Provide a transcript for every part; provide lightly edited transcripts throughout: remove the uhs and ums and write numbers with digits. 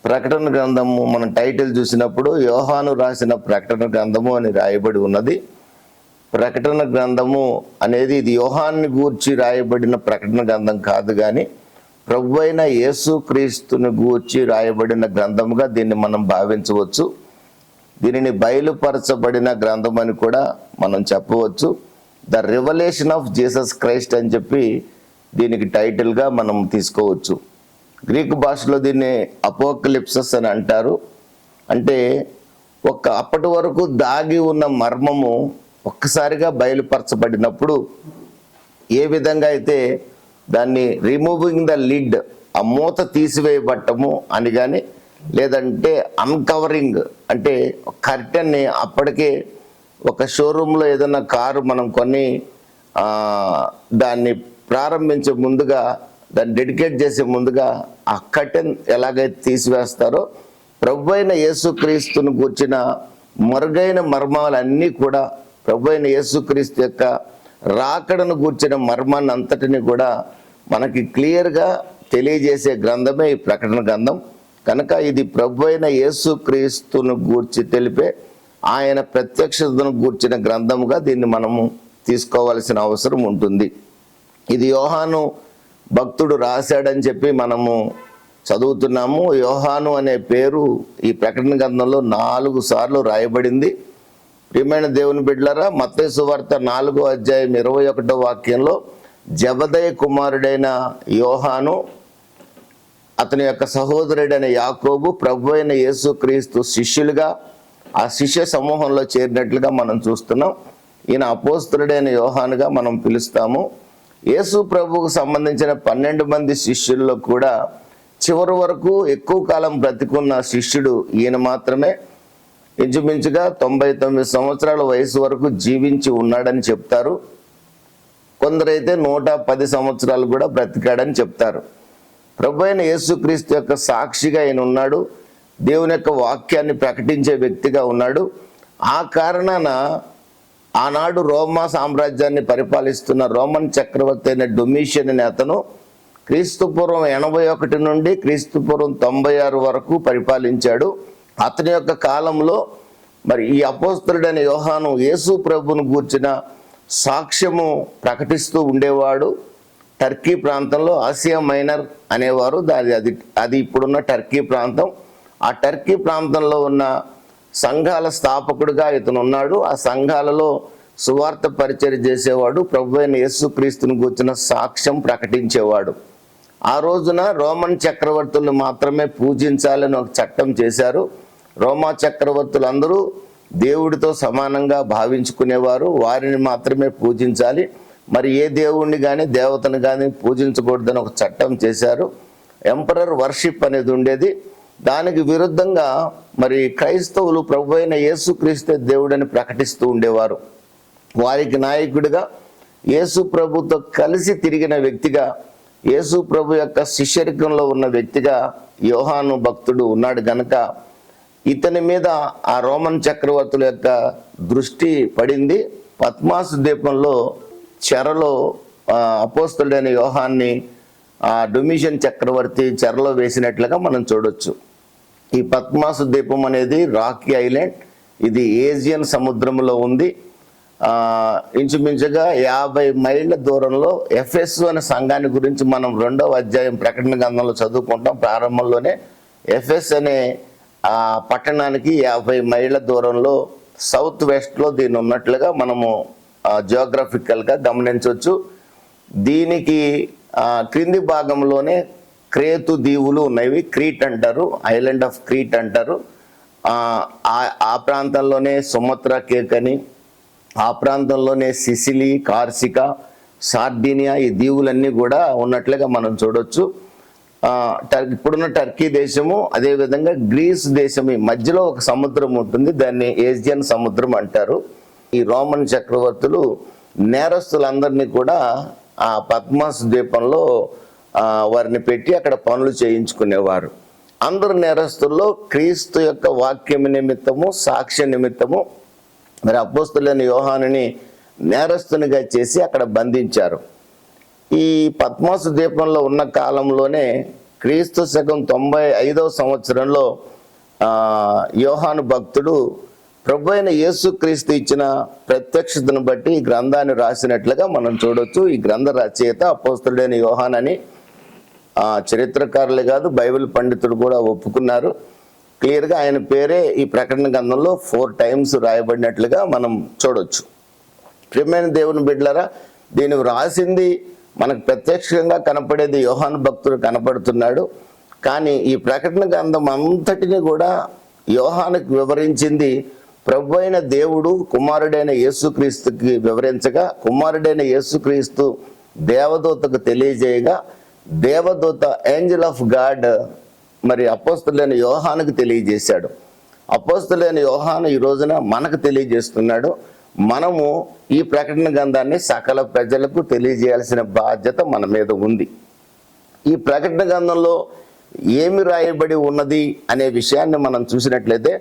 ప్రకటన గ్రంథము మనం టైటిల్ చూసినప్పుడు యోహాను రాసిన ప్రకటన గ్రంథము అని రాయబడి ఉన్నది. ప్రకటన గ్రంథము అనేది ఇది యోహాన్ని గూర్చి రాయబడిన ప్రకటన గ్రంథం కాదు, కానీ ప్రభు అయిన యేసుక్రీస్తుని గూర్చి రాయబడిన గ్రంథముగా దీన్ని మనం భావించవచ్చు. దీనిని బయలుపరచబడిన గ్రంథం అని కూడా మనం చెప్పవచ్చు. The revelation of Jesus Christ అని చెప్పి దీనికి టైటిల్గా మనం తీసుకోవచ్చు. గ్రీకు భాషలో దీన్ని అపోకలిప్సస్ అని అంటారు. అంటే అప్పటి వరకు దాగి ఉన్న మర్మము ఒక్కసారిగా బయలుపరచబడినప్పుడు ఏ విధంగా అయితే దాన్ని రిమూవింగ్ ద లిడ్, ఆ మూత తీసివేయబట్టము అని కానీ, లేదంటే అన్కవరింగ్ అంటే కర్టెన్ని అప్పటికే ఒక షోరూంలో ఏదైనా కారు మనం కొని దాన్ని ప్రారంభించే ముందుగా, దాన్ని డెడికేట్ చేసే ముందుగా ఆ కర్టెన్ ఎలాగైతే తీసివేస్తారో, ప్రభు అయిన యేసుక్రీస్తును గూర్చిన మరుగైన మర్మాలన్నీ కూడా, ప్రభు అయిన యేసుక్రీస్తు యొక్క రాకడను గూర్చిన మర్మాన్ని అంతటిని కూడా మనకి క్లియర్గా తెలియజేసే గ్రంథమే ఈ ప్రకటన గ్రంథం. కనుక ఇది ప్రభు అయిన యేసుక్రీస్తును గూర్చి తెలిపే, ఆయన ప్రత్యక్షతను గూర్చిన గ్రంథముగా దీన్ని మనము తీసుకోవాల్సిన అవసరం ఉంటుంది. ఇది యోహాను భక్తుడు రాశాడని చెప్పి మనము చదువుతున్నాము. యోహాను అనే పేరు ఈ ప్రకటన గ్రంథంలో 4 సార్లు రాయబడింది. ప్రియమైన దేవుని బిడ్డలారా, మత్తయి సువార్త 4వ అధ్యాయం 21వ వాక్యంలో జబదయి కుమారుడైన యోహాను, అతని యొక్క సహోదరుడైన యాకోబు ప్రభు అయిన యేసుక్రీస్తు శిష్యులుగా ఆ శిష్య సమూహంలో చేరినట్లుగా మనం చూస్తున్నాం. ఈయన అపోస్తలుడైన యోహానుగా మనం పిలుస్తాము. యేసు ప్రభువుకు సంబంధించిన 12 మంది శిష్యుల్లో కూడా చివరి వరకు ఎక్కువ కాలం బ్రతికున్న శిష్యుడు ఈయన మాత్రమే. ఇంచుమించుగా 99 సంవత్సరాల వయసు వరకు జీవించి ఉన్నాడని చెప్తారు. కొందరైతే 110 సంవత్సరాలు కూడా బ్రతికాడని చెప్తారు. ప్రభు అయిన యేసుక్రీస్తు యొక్క సాక్షిగా ఆయన ఉన్నాడు. దేవుని యొక్క వాక్యాన్ని ప్రకటించే వ్యక్తిగా ఉన్నాడు. ఆ కారణాన ఆనాడు రోమా సామ్రాజ్యాన్ని పరిపాలిస్తున్న రోమన్ చక్రవర్తి అయిన డొమిషియన్ అనే అతను క్రీస్తుపూర్వం 81 నుండి క్రీస్తుపూర్వం 96 వరకు పరిపాలించాడు. అతని యొక్క కాలంలో మరి ఈ అపోస్తలుడైన యోహాను యేసు ప్రభువును గూర్చిన సాక్ష్యము ప్రకటిస్తూ ఉండేవాడు. టర్కీ ప్రాంతంలో ఆసియా మైనర్ అనేవారు, అది ఇప్పుడున్న టర్కీ ప్రాంతం. ఆ టర్కీ ప్రాంతంలో ఉన్న సంఘాల స్థాపకుడిగా ఇతను ఉన్నాడు. ఆ సంఘాలలో సువార్త పరిచర్య చేసేవాడు. ప్రభు అయిన యేసుక్రీస్తుని గూర్చిన సాక్ష్యం ప్రకటించేవాడు. ఆ రోజున రోమన్ చక్రవర్తులను మాత్రమే పూజించాలని ఒక చట్టం చేశారు. రోమా చక్రవర్తులు అందరూ దేవుడితో సమానంగా భావించుకునేవారు. వారిని మాత్రమే పూజించాలి, మరి ఏ దేవుణ్ణి కానీ దేవతను కానీ పూజించకూడదని ఒక చట్టం చేశారు. ఎంపరర్ వర్షిప్ అనేది ఉండేది. దానికి విరుద్ధంగా మరి క్రైస్తవులు ప్రభు అయిన యేసుక్రీస్తు దేవుడని ప్రకటిస్తూ ఉండేవారు. వారికి నాయకుడిగా యేసు ప్రభుతో కలిసి తిరిగిన వ్యక్తిగా, యేసు ప్రభు యొక్క శిష్యరికంలో ఉన్న వ్యక్తిగా యోహాను భక్తుడు ఉన్నాడు. గనక ఇతని మీద ఆ రోమన్ చక్రవర్తుల యొక్క దృష్టి పడింది. పద్మాసు ద్వీపంలో చెరలో అపోస్తలుడైన యోహాన్ని ఆ డొమిషియన్ చక్రవర్తి చెరలో వేసినట్లుగా మనం చూడొచ్చు. ఈ పద్మాసు ద్వీపం అనేది రాకీ ఐలాండ్, ఇది ఏజియన్ సముద్రంలో ఉంది. ఇంచుమించుగా 50 మైళ్ళ దూరంలో ఎఫెస్ అనే సంఘాన్ని గురించి మనం 2వ అధ్యాయం ప్రకటన గ్రంథంలో చదువుకుంటాం. ప్రారంభంలోనే ఎఫెస్ అనే ఆ పట్టణానికి 50 మైళ్ళ దూరంలో సౌత్ వెస్ట్లో దీన్ని ఉన్నట్లుగా మనము జియోగ్రఫికల్గా గమనించవచ్చు. దీనికి క్రింది భాగంలోనే క్రేతు దీవులు ఉన్నవి, క్రీట్ అంటారు, ఐలాండ్ ఆఫ్ క్రీట్ అంటారు. ఆ ప్రాంతంలోనే సుమత్రా కేక్ అని, ఆ ప్రాంతంలోనే సిసిలీ, కార్సికా, సార్డినియా, ఈ దీవులన్నీ కూడా ఉన్నట్లుగా మనం చూడొచ్చు. ఇప్పుడున్న టర్కీ దేశము, అదేవిధంగా గ్రీస్ దేశం, ఈ మధ్యలో ఒక సముద్రం ఉంటుంది, దాన్ని ఏజియన్ సముద్రం అంటారు. ఈ రోమన్ చక్రవర్తులు నేరస్తులందరినీ కూడా ఆ పద్మాసు ద్వీపంలో వారిని పెట్టి అక్కడ పనులు చేయించుకునేవారు. అందరు నేరస్తుల్లో క్రీస్తు యొక్క వాక్యం నిమిత్తము, సాక్ష్య నిమిత్తము మరి అపోస్తలుడైన యోహానుని నేరస్తునిగా చేసి అక్కడ బంధించారు. ఈ పద్మాసు ద్వీపంలో ఉన్న కాలంలోనే క్రీస్తు శకం 95వ సంవత్సరంలో యోహాను భక్తుడు ప్రభు అయిన యేసుక్రీస్తు ఇచ్చిన ప్రత్యక్షతను బట్టి ఈ గ్రంథాన్ని రాసినట్లుగా మనం చూడొచ్చు. ఈ గ్రంథ రచయిత అపోస్తలుడైన యోహాన్ అని చరిత్రకారులే కాదు, బైబిల్ పండితుడు కూడా ఒప్పుకున్నారు. క్లియర్గా ఆయన పేరే ఈ ప్రకటన గ్రంథంలో 4 టైమ్స్ రాయబడినట్లుగా మనం చూడొచ్చు. ప్రియమైన దేవుని బిడ్డలారా, దీన్ని రాసింది మనకు ప్రత్యక్షంగా కనపడేది యోహాను భక్తుడు కనపడుతున్నాడు. కానీ ఈ ప్రకటన గ్రంథం అంతటిని కూడా యోహానుకు వివరించింది ప్రభు అయిన దేవుడు కుమారుడైన యేసుక్రీస్తుకి వివరించగా, కుమారుడైన యేసుక్రీస్తు దేవదూతకు తెలియజేయగా, దేవదూత ఏంజల్ ఆఫ్ గాడ్ మరి అపోస్తలుడైన యోహానుకు తెలియజేశాడు. అపోస్తలుడైన యోహాను ఈ రోజున మనకు తెలియజేస్తున్నాడు. మనము ఈ ప్రకటన గ్రంథాన్ని సకల ప్రజలకు తెలియజేయాల్సిన బాధ్యత మన మీద ఉంది. ఈ ప్రకటన గ్రంథంలో ఏమి రాయబడి ఉన్నది అనే విషయాన్ని మనం చూసినట్లయితే,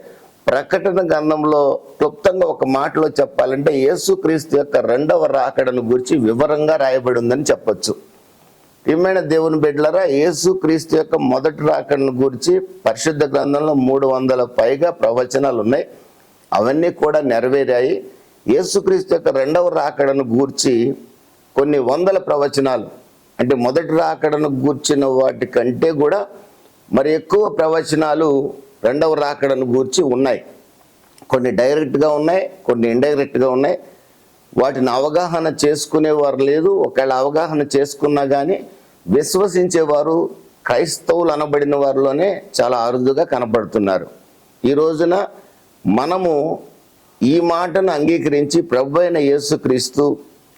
ప్రకటన గ్రంథంలో క్లుప్తంగా ఒక మాటలో చెప్పాలంటే యేసుక్రీస్తు యొక్క 2వ రాకడను గురించి వివరంగా రాయబడి ఉందని చెప్పొచ్చు. ప్రియమైన దేవుని బిడ్డలారా, యేసుక్రీస్తు యొక్క మొదటి రాకడను గురించి పరిశుద్ధ గ్రంథంలో 300 పైగా ప్రవచనాలు ఉన్నాయి. అవన్నీ కూడా నెరవేరాయి. యేసుక్రీస్తు యొక్క 2వ రాకడను గూర్చి కొన్ని వందల ప్రవచనాలు, అంటే మొదటి రాకడను గూర్చిన వాటి కంటే కూడా మరి ఎక్కువ ప్రవచనాలు 2వ రాకడను గూర్చి ఉన్నాయి. కొన్ని డైరెక్ట్గా ఉన్నాయి, కొన్ని ఇండైరెక్ట్గా ఉన్నాయి. వాటిని అవగాహన చేసుకునేవారు లేదు. ఒకవేళ అవగాహన చేసుకున్నా కానీ విశ్వసించేవారు క్రైస్తవులు అనబడిన వారిలోనే చాలా అరుదుగా కనపడుతున్నారు. ఈ రోజున మనము ఈ మాటను అంగీకరించి ప్రభు అయిన యేసుక్రీస్తు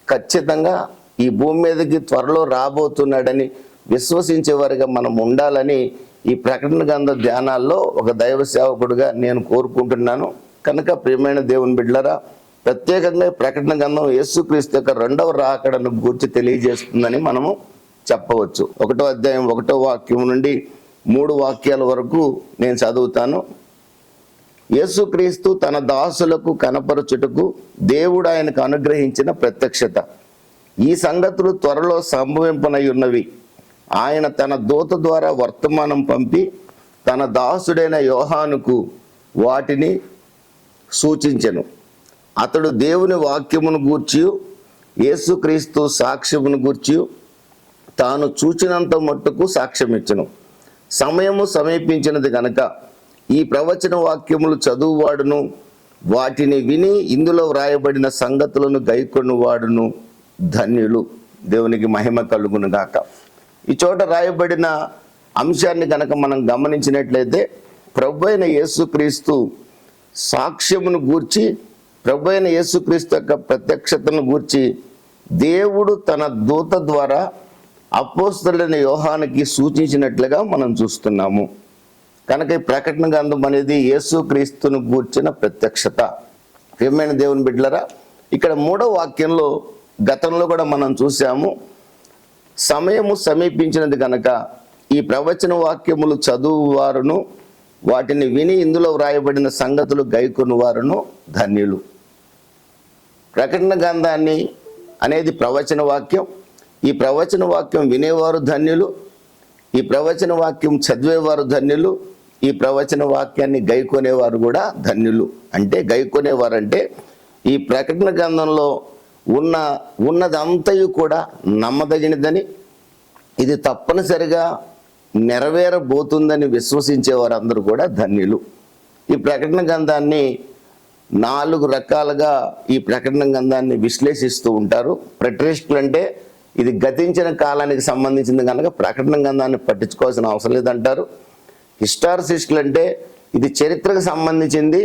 ఖచ్చితంగా ఈ భూమి మీదకి త్వరలో రాబోతున్నాడని విశ్వసించేవారిగా మనం ఉండాలని ఈ ప్రకటన గ్రంథ ధ్యానాల్లో ఒక దైవ సేవకుడుగా నేను కోరుకుంటున్నాను. కనుక ప్రియమైన దేవుని బిడ్డలారా, ప్రత్యేకంగా ప్రకటన గ్రంథం యేసుక్రీస్తు యొక్క 2వ రాకడను గురించి తెలియజేస్తుందని మనము చెప్పవచ్చు. 1వ అధ్యాయం 1వ వాక్యం నుండి 3 వాక్యాల వరకు నేను చదువుతాను. యేసుక్రీస్తు తన దాసులకు కనపరచుటకు దేవుడు ఆయనకు అనుగ్రహించిన ప్రత్యక్షత. ఈ సంగతులు త్వరలో సంభవింపనై ఉన్నవి. ఆయన తన దూత ద్వారా వర్తమానం పంపి తన దాసుడైన యోహానుకు వాటిని సూచించెను. అతడు దేవుని వాక్యమును గూర్చి, యేసుక్రీస్తు సాక్ష్యమును గూర్చి తాను చూచినంత మట్టుకు సాక్ష్యమిచ్చును. సమయము సమీపించినది గనక ఈ ప్రవచన వాక్యములు చదువువాడును, వాటిని విని ఇందులో వ్రాయబడిన సంగతులను గైకొనువాడును ధన్యులు. దేవునికి మహిమ కలుగును గాక. ఈ చోట రాయబడిన అంశాన్ని కనుక మనం గమనించినట్లయితే, ప్రభు అయిన యేసుక్రీస్తు సాక్ష్యమును గూర్చి, ప్రభు అయిన యేసుక్రీస్తు యొక్క ప్రత్యక్షతను గూర్చి దేవుడు తన దూత ద్వారా అపోస్తలుడైన యోహానుకి సూచించినట్లుగా మనం చూస్తున్నాము. కనుక ఈ ప్రకటన గ్రంథం అనేది యేసుక్రీస్తును గూర్చిన ప్రత్యక్షత. ప్రియమైన దేవుని బిడ్డలారా, ఇక్కడ 3వ వాక్యంలో గతంలో కూడా మనం చూసాము, సమయము సమీపించినది కనుక ఈ ప్రవచన వాక్యములు చదువువారును, వాటిని విని ఇందులో వ్రాయబడిన సంగతులు గైకొను వారును ధన్యులు. ప్రకటన గ్రంథాన్ని అనేది ప్రవచన వాక్యం. ఈ ప్రవచన వాక్యం వినేవారు ధన్యులు, ఈ ప్రవచన వాక్యం చదివేవారు ధన్యులు, ఈ ప్రవచన వాక్యాన్ని గైకొనేవారు కూడా ధన్యులు. అంటే గైకొనేవారంటే ఈ ప్రకటన గ్రంథంలో ఉన్నదంతయు కూడా నమ్మదగినదని, ఇది తప్పనిసరిగా నెరవేరబోతుందని విశ్వసించే వారందరూ కూడా ధన్యులు. ఈ ప్రకటన గ్రంథాన్ని 4 రకాలుగా ఈ ప్రకటన గ్రంథాన్ని విశ్లేషిస్తూ ఉంటారు. ప్రెటరిస్టులు అంటే ఇది గతించిన కాలానికి సంబంధించింది కనుక ప్రకటన గ్రంథాన్ని పట్టించుకోవాల్సిన అవసరం లేదంటారు. హిస్టారిసిస్టులు అంటే ఇది చరిత్రకు సంబంధించింది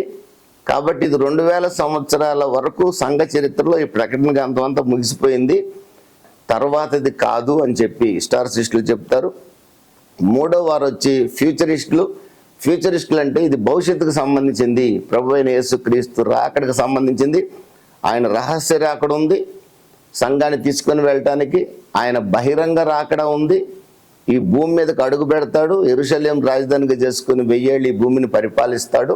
కాబట్టి ఇది 2000 సంవత్సరాల వరకు సంఘ చరిత్రలో ఈ ప్రకటన గ్రంథం అంతా ముగిసిపోయింది, తర్వాత ఇది కాదు అని చెప్పి హిస్టారిసిస్టులు చెప్తారు. 3వ వారు వచ్చి ఫ్యూచరిస్టులు అంటే ఇది భవిష్యత్తుకు సంబంధించింది, ప్రభు అయిన యేసుక్రీస్తు రాకడకు సంబంధించింది. ఆయన రహస్య రాకడ ఉంది, సంఘాన్ని తీసుకొని వెళ్ళటానికి ఆయన బహిరంగ రాకడ ఉంది. ఈ భూమి మీదకి అడుగు పెడతాడు, యెరూషలేం రాజధానిగా చేసుకుని 1000 ఏళ్ళు ఈ భూమిని పరిపాలిస్తాడు.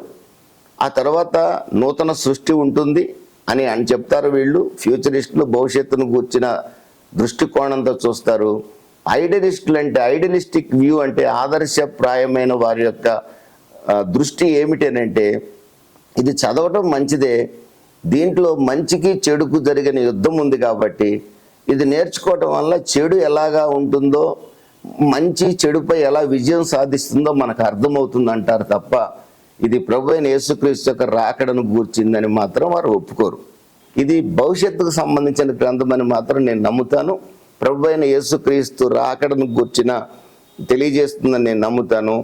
ఆ తర్వాత నూతన సృష్టి ఉంటుంది అని చెప్తారు వీళ్ళు ఫ్యూచరిస్టులు. భవిష్యత్తును కూర్చిన దృష్టికోణంతో చూస్తారు. ఐడియలిస్టులు అంటే ఐడియలిస్టిక్ వ్యూ అంటే ఆదర్శప్రాయమైన వారి యొక్క దృష్టి ఏమిటనంటే ఇది చదవటం మంచిదే, దీంట్లో మంచికి చెడుకు జరిగిన యుద్ధం ఉంది కాబట్టి ఇది నేర్చుకోవటం వల్ల చెడు ఎలాగా ఉంటుందో మంచి చెడుపై ఎలా విజయం సాధిస్తుందో మనకు అర్థమవుతుంది అంటారు తప్ప ఇది ప్రభువైన యేసుక్రీస్తు యొక్క రాకడను గూర్చిందని మాత్రం వారు ఒప్పుకోరు. ఇది భవిష్యత్తుకు సంబంధించిన గ్రంథం అని మాత్రం నేను నమ్ముతాను. ప్రభువైన యేసుక్రీస్తు రాకడను గూర్చిన తెలియజేస్తుందని నేను నమ్ముతాను.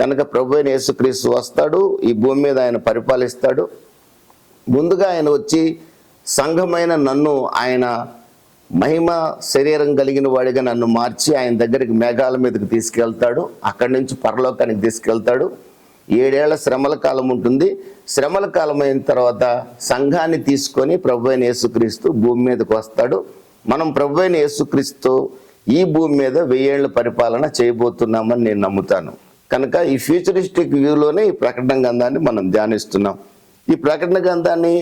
కనుక ప్రభువైన యేసుక్రీస్తు వస్తాడు, ఈ భూమి మీద ఆయన పరిపాలిస్తాడు. ముందుగా ఆయన వచ్చి సంఘమైన నన్ను ఆయన మహిమ శరీరం కలిగిన వాడిగా నన్ను మార్చి ఆయన దగ్గరికి మేఘాల మీదకి తీసుకెళ్తాడు. అక్కడి నుంచి పరలోకానికి తీసుకెళ్తాడు. 7 ఏళ్ల శ్రమల కాలం ఉంటుంది. శ్రమల కాలం అయిన తర్వాత సంఘాన్ని తీసుకొని ప్రభువైన యేసుక్రీస్తు భూమి మీదకి వస్తాడు. మనం ప్రభువైన యేసుక్రీస్తు ఈ భూమి మీద 1000 ఏళ్ల పరిపాలన చేయబోతున్నామని నేను నమ్ముతాను. కనుక ఈ ఫ్యూచరిస్టిక్ వ్యూలోనే ఈ ప్రకటన గ్రంథాన్ని మనం ధ్యానిస్తున్నాం. ఈ ప్రకటన గ్రంథాన్ని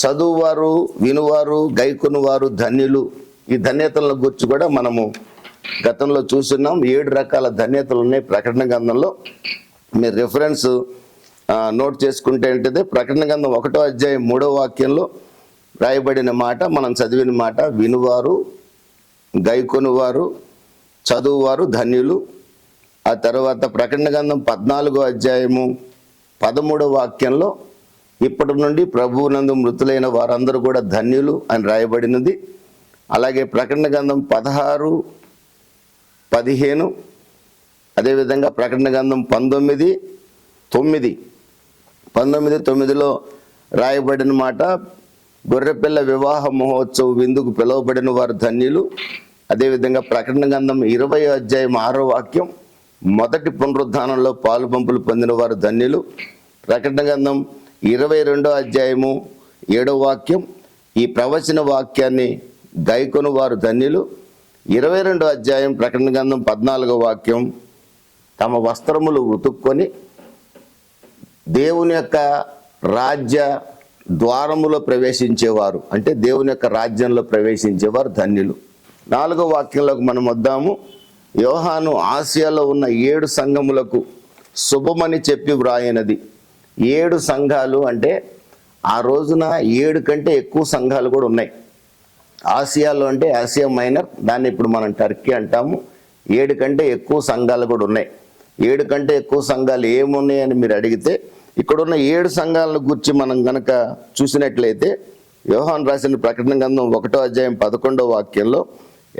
చదువువారు, వినువారు, గైకొనువారు ధన్యులు. ఈ ధన్యతలను గురించి కూడా మనము గతంలో చూస్తున్నాం. 7 రకాల ధన్యతలు ఉన్నాయి ప్రకటన గ్రంథంలో. మీరు రిఫరెన్స్ నోట్ చేసుకుంటే ఏంటిదే ప్రకటన గ్రంథం 1వ అధ్యాయం 3వ వాక్యంలో రాయబడిన మాట, మనం చదివిన మాట, వినువారు, గైకొనువారు, చదువువారు ధన్యులు. ఆ తర్వాత ప్రకటన గ్రంథం 14వ అధ్యాయము 13వ వాక్యంలో ఇప్పటి నుండి ప్రభువునందు మృతులైన వారందరూ కూడా ధన్యులు అని రాయబడినది. అలాగే ప్రకటన గ్రంథం 16, 15, అదేవిధంగా ప్రకటన గ్రంథం 19:9లో రాయబడిన మాట, గొర్రెపిల్ల వివాహ మహోత్సవ విందుకు పిలువబడిన వారు ధన్యులు. అదేవిధంగా ప్రకటన గ్రంథం 20వ అధ్యాయం 6వ వాక్యం, మొదటి పునరుద్ధానంలో పాలు పంపులు పొందిన వారు ధన్యులు. ప్రకటన గ్రంథం 22వ అధ్యాయము 7వ వాక్యం, ఈ ప్రవచన వాక్యాన్ని గైకొను వారు ధన్యులు. 22వ అధ్యాయం ప్రకటన గ్రంథం 14వ వాక్యం, తమ వస్త్రములు ఉతుక్కొని దేవుని యొక్క రాజ్య ద్వారములో ప్రవేశించేవారు, అంటే దేవుని యొక్క రాజ్యంలో ప్రవేశించేవారు ధన్యులు. 4వ వాక్యంలోకి మనం వద్దాము. యోహాను ఆసియాలో ఉన్న 7 సంఘములకు శుభమని చెప్పి వ్రాయినది. 7 సంఘాలు అంటే ఆ రోజున 7 కంటే ఎక్కువ సంఘాలు కూడా ఉన్నాయి. ఆసియాలో అంటే ఆసియా మైనర్, దాన్ని ఇప్పుడు మనం టర్కీ అంటాము. 7 కంటే ఎక్కువ సంఘాలు కూడా ఉన్నాయి. 7 కంటే ఎక్కువ సంఘాలు ఏమున్నాయని మీరు అడిగితే ఇక్కడున్న 7 సంఘాలను గురించి మనం గనక చూసినట్లయితే యోహాను రాసిన ప్రకటన గ్రంథం 1వ అధ్యాయం 11వ వాక్యంలో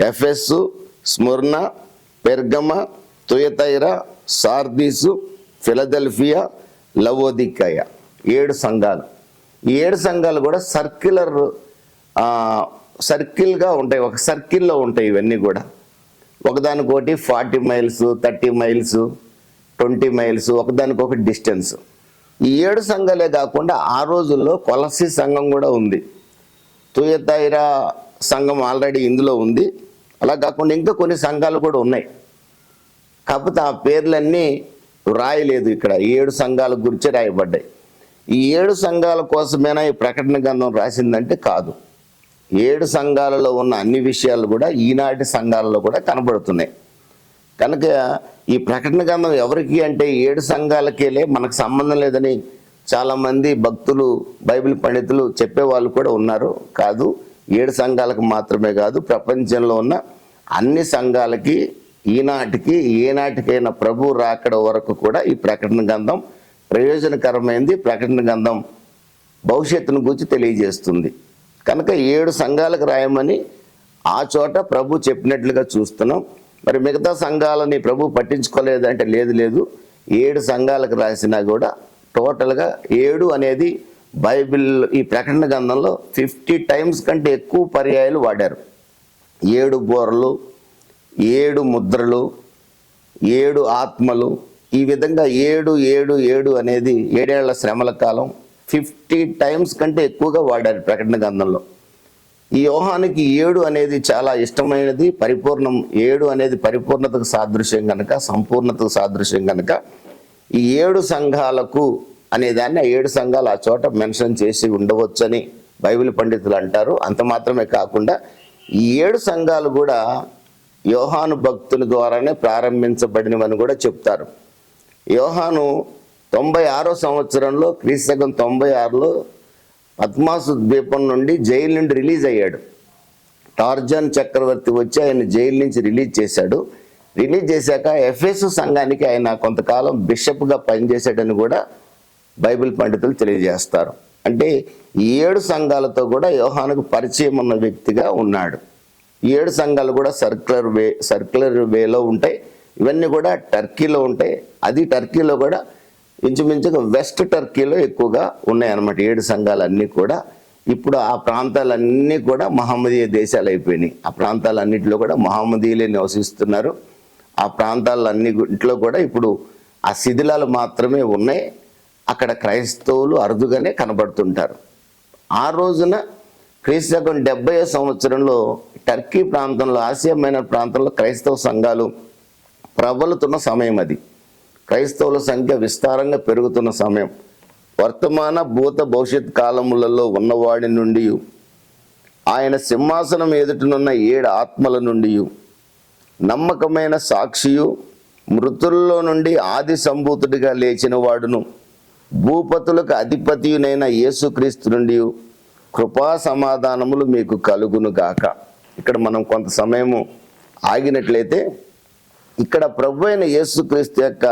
Ephesus, Smyrna, పెర్గమ, Thyatira, Sardis, Philadelphia, లవోదికయ 7 సంఘాలు. ఈ 7 సంఘాలు కూడా సర్కిల్గా ఉంటాయి, ఒక సర్కిల్లో ఉంటాయి. ఇవన్నీ కూడా ఒకదానికొకటి 40 మైల్స్, 30 మైల్స్, 20 మైల్స్, ఒకదానికొకటి డిస్టెన్స్. ఈ 7 సంఘాలే కాకుండా ఆ రోజుల్లో కొలసి సంఘం కూడా ఉంది. తుయతైరా సంఘం ఆల్రెడీ ఇందులో ఉంది. అలా కాకుండా ఇంకా కొన్ని సంఘాలు కూడా ఉన్నాయి. కాకపోతే ఆ పేర్లన్నీ రాయలేదు. ఇక్కడ 7 సంఘాల గురించి రాయబడ్డాయి. ఈ 7 సంఘాల కోసమేనా ఈ ప్రకటన గ్రంథం రాసిందంటే కాదు. 7 సంఘాలలో ఉన్న అన్ని విషయాలు కూడా ఈనాటి సంఘాలలో కూడా కనబడుతున్నాయి. కనుక ఈ ప్రకటన గ్రంథం ఎవరికి అంటే 7 సంఘాలకేలే, మనకు సంబంధం లేదని చాలామంది భక్తులు, బైబిల్ పండితులు చెప్పేవాళ్ళు కూడా ఉన్నారు. కాదు, 7 సంఘాలకు మాత్రమే కాదు, ప్రపంచంలో ఉన్న అన్ని సంఘాలకి ఈనాటికి ఏనాటికైనా ప్రభు రాకడ వరకు కూడా ఈ ప్రకటన గ్రంథం ప్రయోజనకరమైంది. ప్రకటన గ్రంథం భవిష్యత్తును గురించి తెలియజేస్తుంది. కనుక 7 సంఘాలకు రాయమని ఆ చోట ప్రభు చెప్పినట్లుగా చూస్తున్నాం. మరి మిగతా సంఘాలని ప్రభు పట్టించుకోలేదంటే లేదు, 7 సంఘాలకు రాసినా కూడా టోటల్గా 7 అనేది బైబిల్ ఈ ప్రకటన గ్రంథంలో 50 టైమ్స్ కంటే ఎక్కువ పర్యాయాలు వాడారు. 7 బోరలు, 7 ముద్రలు, 7 ఆత్మలు, ఈ విధంగా 7 7 7 అనేది 7 ఏళ్ల శ్రమల కాలం 50 టైమ్స్ కంటే ఎక్కువగా వాడారు ప్రకటన గ్రంథంలో. ఈ యోహానికి 7 అనేది చాలా ఇష్టమైనది, పరిపూర్ణం. 7 అనేది పరిపూర్ణతకు సాదృశ్యం కనుక, సంపూర్ణతకు సాదృశ్యం కనుక ఈ 7 సంఘాలకు అనేదాన్ని 7 సంఘాలు ఆ చోట మెన్షన్ చేసి ఉండవచ్చని బైబిల్ పండితులు అంటారు. అంత మాత్రమే కాకుండా ఈ 7 సంఘాలు కూడా యోహాను భక్తుని ద్వారానే ప్రారంభించబడినవని కూడా చెప్తారు. యోహాను 96వ సంవత్సరంలో క్రీస్తకం 96లో పద్మాసు ద్వీపం నుండి జైలు నుండి రిలీజ్ అయ్యాడు. టార్జాన్ చక్రవర్తి వచ్చి ఆయన జైలు నుంచి రిలీజ్ చేశాడు. రిలీజ్ చేశాక ఎఫెసు సంఘానికి ఆయన కొంతకాలం బిషప్గా పనిచేశాడని కూడా బైబిల్ పండితులు తెలియజేస్తారు. అంటే ఈ 7 సంఘాలతో కూడా యోహానుకు పరిచయం ఉన్న వ్యక్తిగా ఉన్నాడు. ఈ 7 సంఘాలు కూడా సర్క్యులర్ వేలో ఉంటాయి. ఇవన్నీ కూడా టర్కీలో ఉంటాయి. అది టర్కీలో కూడా ఇంచుమించుగా వెస్ట్ టర్కీలో ఎక్కువగా ఉన్నాయన్నమాట 7 సంఘాలన్నీ కూడా. ఇప్పుడు ఆ ప్రాంతాలన్నీ కూడా మహమ్మదీయ దేశాలు అయిపోయినాయి. ఆ ప్రాంతాలన్నింటిలో కూడా మహమ్మదీయులే నివసిస్తున్నారు. ఆ ప్రాంతాలన్నింటిలో కూడా ఇప్పుడు ఆ శిథిలాలు మాత్రమే ఉన్నాయి. అక్కడ క్రైస్తవులు అరుదుగానే కనబడుతుంటారు. ఆ రోజున క్రీస్తకం 70వ సంవత్సరంలో టర్కీ ప్రాంతంలో, ఆసియా మైనర్ ప్రాంతంలో క్రైస్తవ సంఘాలు ప్రబలుతున్న సమయం అది. క్రైస్తవుల సంఖ్య విస్తారంగా పెరుగుతున్న సమయం. వర్తమాన భూత భవిష్యత్ కాలములలో ఉన్నవాడి నుండి, ఆయన సింహాసనం ఎదుటనున్న 7 ఆత్మల నుండి, నమ్మకమైన సాక్షియు, మృతుల్లో నుండి ఆది సంభూతుడిగా లేచిన వాడును, భూపతులకు అధిపతియునైన యేసుక్రీస్తు నుండి కృపా సమాధానములు మీకు కలుగును గాక. ఇక్కడ మనం కొంత సమయము ఆగినట్లయితే ఇక్కడ ప్రభు అయిన యేసుక్రీస్తు యొక్క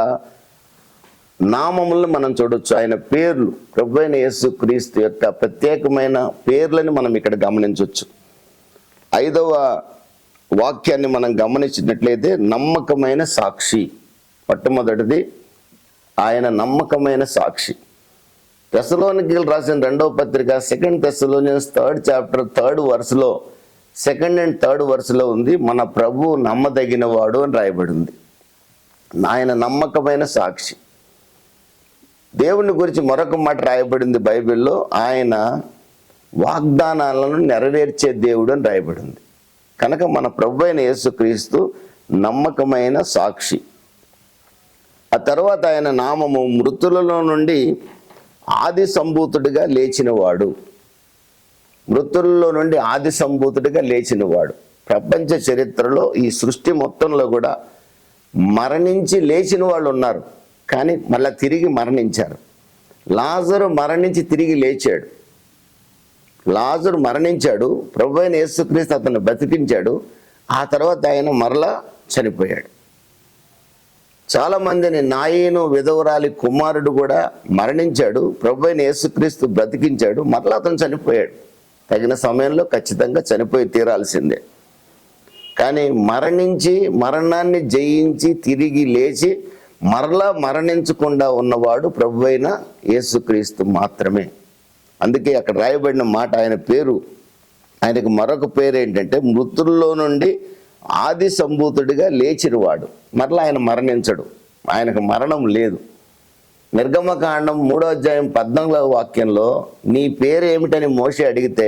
నామములను మనం చూడొచ్చు. ఆయన పేర్లు, ప్రభు అయిన యేసుక్రీస్తు యొక్క ప్రత్యేకమైన పేర్లని మనం ఇక్కడ గమనించవచ్చు. 5వ వాక్యాన్ని మనం గమనించినట్లయితే నమ్మకమైన సాక్షి. మొట్టమొదటిది ఆయన నమ్మకమైన సాక్షి. తెస్సలోనికీయులకు రాసిన 2వ పత్రిక 2 Thessalonians 3rd chapter 3rd verseలో 2nd and 3rd verseలో ఉంది, మన ప్రభు నమ్మదగిన వాడు అని రాయబడింది. ఆయన నమ్మకమైన సాక్షి. దేవుని గురించి మరొక మాట రాయబడింది బైబిల్లో, ఆయన వాగ్దానాలను నెరవేర్చే దేవుడు అని రాయబడింది. కనుక మన ప్రభు అయిన యేసుక్రీస్తు నమ్మకమైన సాక్షి. ఆ తర్వాత ఆయన నామము మృతులలో నుండి ఆది సంభూతుడిగా లేచినవాడు. మృతుల్లో నుండి ఆది సంభూతుడిగా లేచినవాడు. ప్రపంచ చరిత్రలో ఈ సృష్టి మొత్తంలో కూడా మరణించి లేచిన వాళ్ళు ఉన్నారు, కానీ మళ్ళీ తిరిగి మరణించారు. లాజరు మరణించి తిరిగి లేచాడు. లాజరు మరణించాడు, ప్రభు అయిన యేసుక్రీస్తు అతను బతికించాడు. ఆ తర్వాత ఆయన మరలా చనిపోయాడు. చాలామందిని నాయను విధవరాలి కుమారుడు కూడా మరణించాడు, ప్రభు అయిన యేసుక్రీస్తు బ్రతికించాడు, మరలా అతను చనిపోయాడు. తగిన సమయంలో ఖచ్చితంగా చనిపోయి తీరాల్సిందే. కానీ మరణించి మరణాన్ని జయించి తిరిగి లేచి మరలా మరణించకుండా ఉన్నవాడు ప్రభు అయిన యేసుక్రీస్తు మాత్రమే. అందుకే అక్కడ రాయబడిన మాట, ఆయన పేరు, ఆయనకు మరొక పేరు ఏంటంటే మృతుల్లో నుండి ఆది సంభూతుడిగా లేచినవాడు. మరలా ఆయన మరణించడు, ఆయనకు మరణం లేదు. నిర్గమకాండం 3వ అధ్యాయం 14వ వాక్యంలో నీ పేరు ఏమిటని మోషే అడిగితే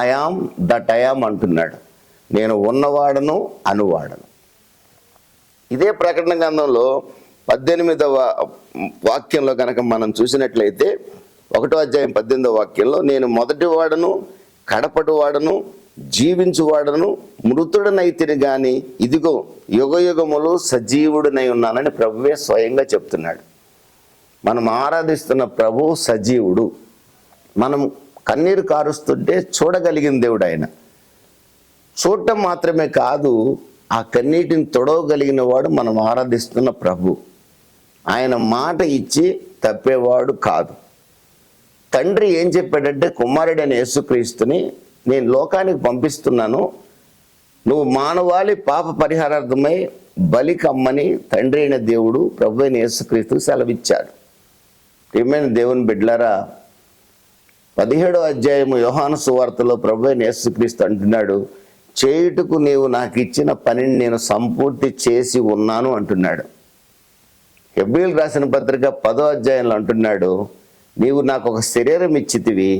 ఐయామ్ దట్ ఐయామ్ అంటున్నాడు. నేను ఉన్నవాడను అనువాడను. ఇదే ప్రకటన గ్రంథంలో 18వ వాక్యంలో కనుక మనం చూసినట్లయితే 1వ అధ్యాయం 18వ వాక్యంలో నేను మొదటి వాడను కడపటి వాడను జీవించువాడను మృతుడనైతిని గాని ఇదిగో యుగయుగములు సజీవుడినై ఉన్నానని ప్రభువే స్వయంగా చెప్తున్నాడు. మనం ఆరాధిస్తున్న ప్రభువు సజీవుడు. మనం కన్నీరు కారుస్తుంటే చూడగలిగిన దేవుడు ఆయన. చూడటం మాత్రమే కాదు, ఆ కన్నీటిని తొడవగలిగిన వాడు మనం ఆరాధిస్తున్న ప్రభు. ఆయన మాట ఇచ్చి తప్పేవాడు కాదు. తండ్రి ఏం చెప్పాడంటే కుమారుడైన యేసుక్రీస్తుని నేను లోకానికి పంపిస్తున్నాను, నువ్వు మానవాళి పాప పరిహారార్థమై బలి కమ్మని తండ్రి అయిన దేవుడు ప్రభు అయిన యేసుక్రీస్తు సెలవిచ్చాడు. ప్రియమైన దేవుని బిడ్డలారా, 17వ అధ్యాయము యోహాను సువార్తలో ప్రభు అయిన యేసుక్రీస్తు అంటున్నాడు, చేయుటకు నీవు నాకు ఇచ్చిన పనిని నేను సంపూర్తి చేసి ఉన్నాను అంటున్నాడు. హెబ్రీయులకు రాసిన పత్రిక 10వ అధ్యాయంలో అంటున్నాడు, నీవు నాకు ఒక శరీరం ఇచ్చితివి,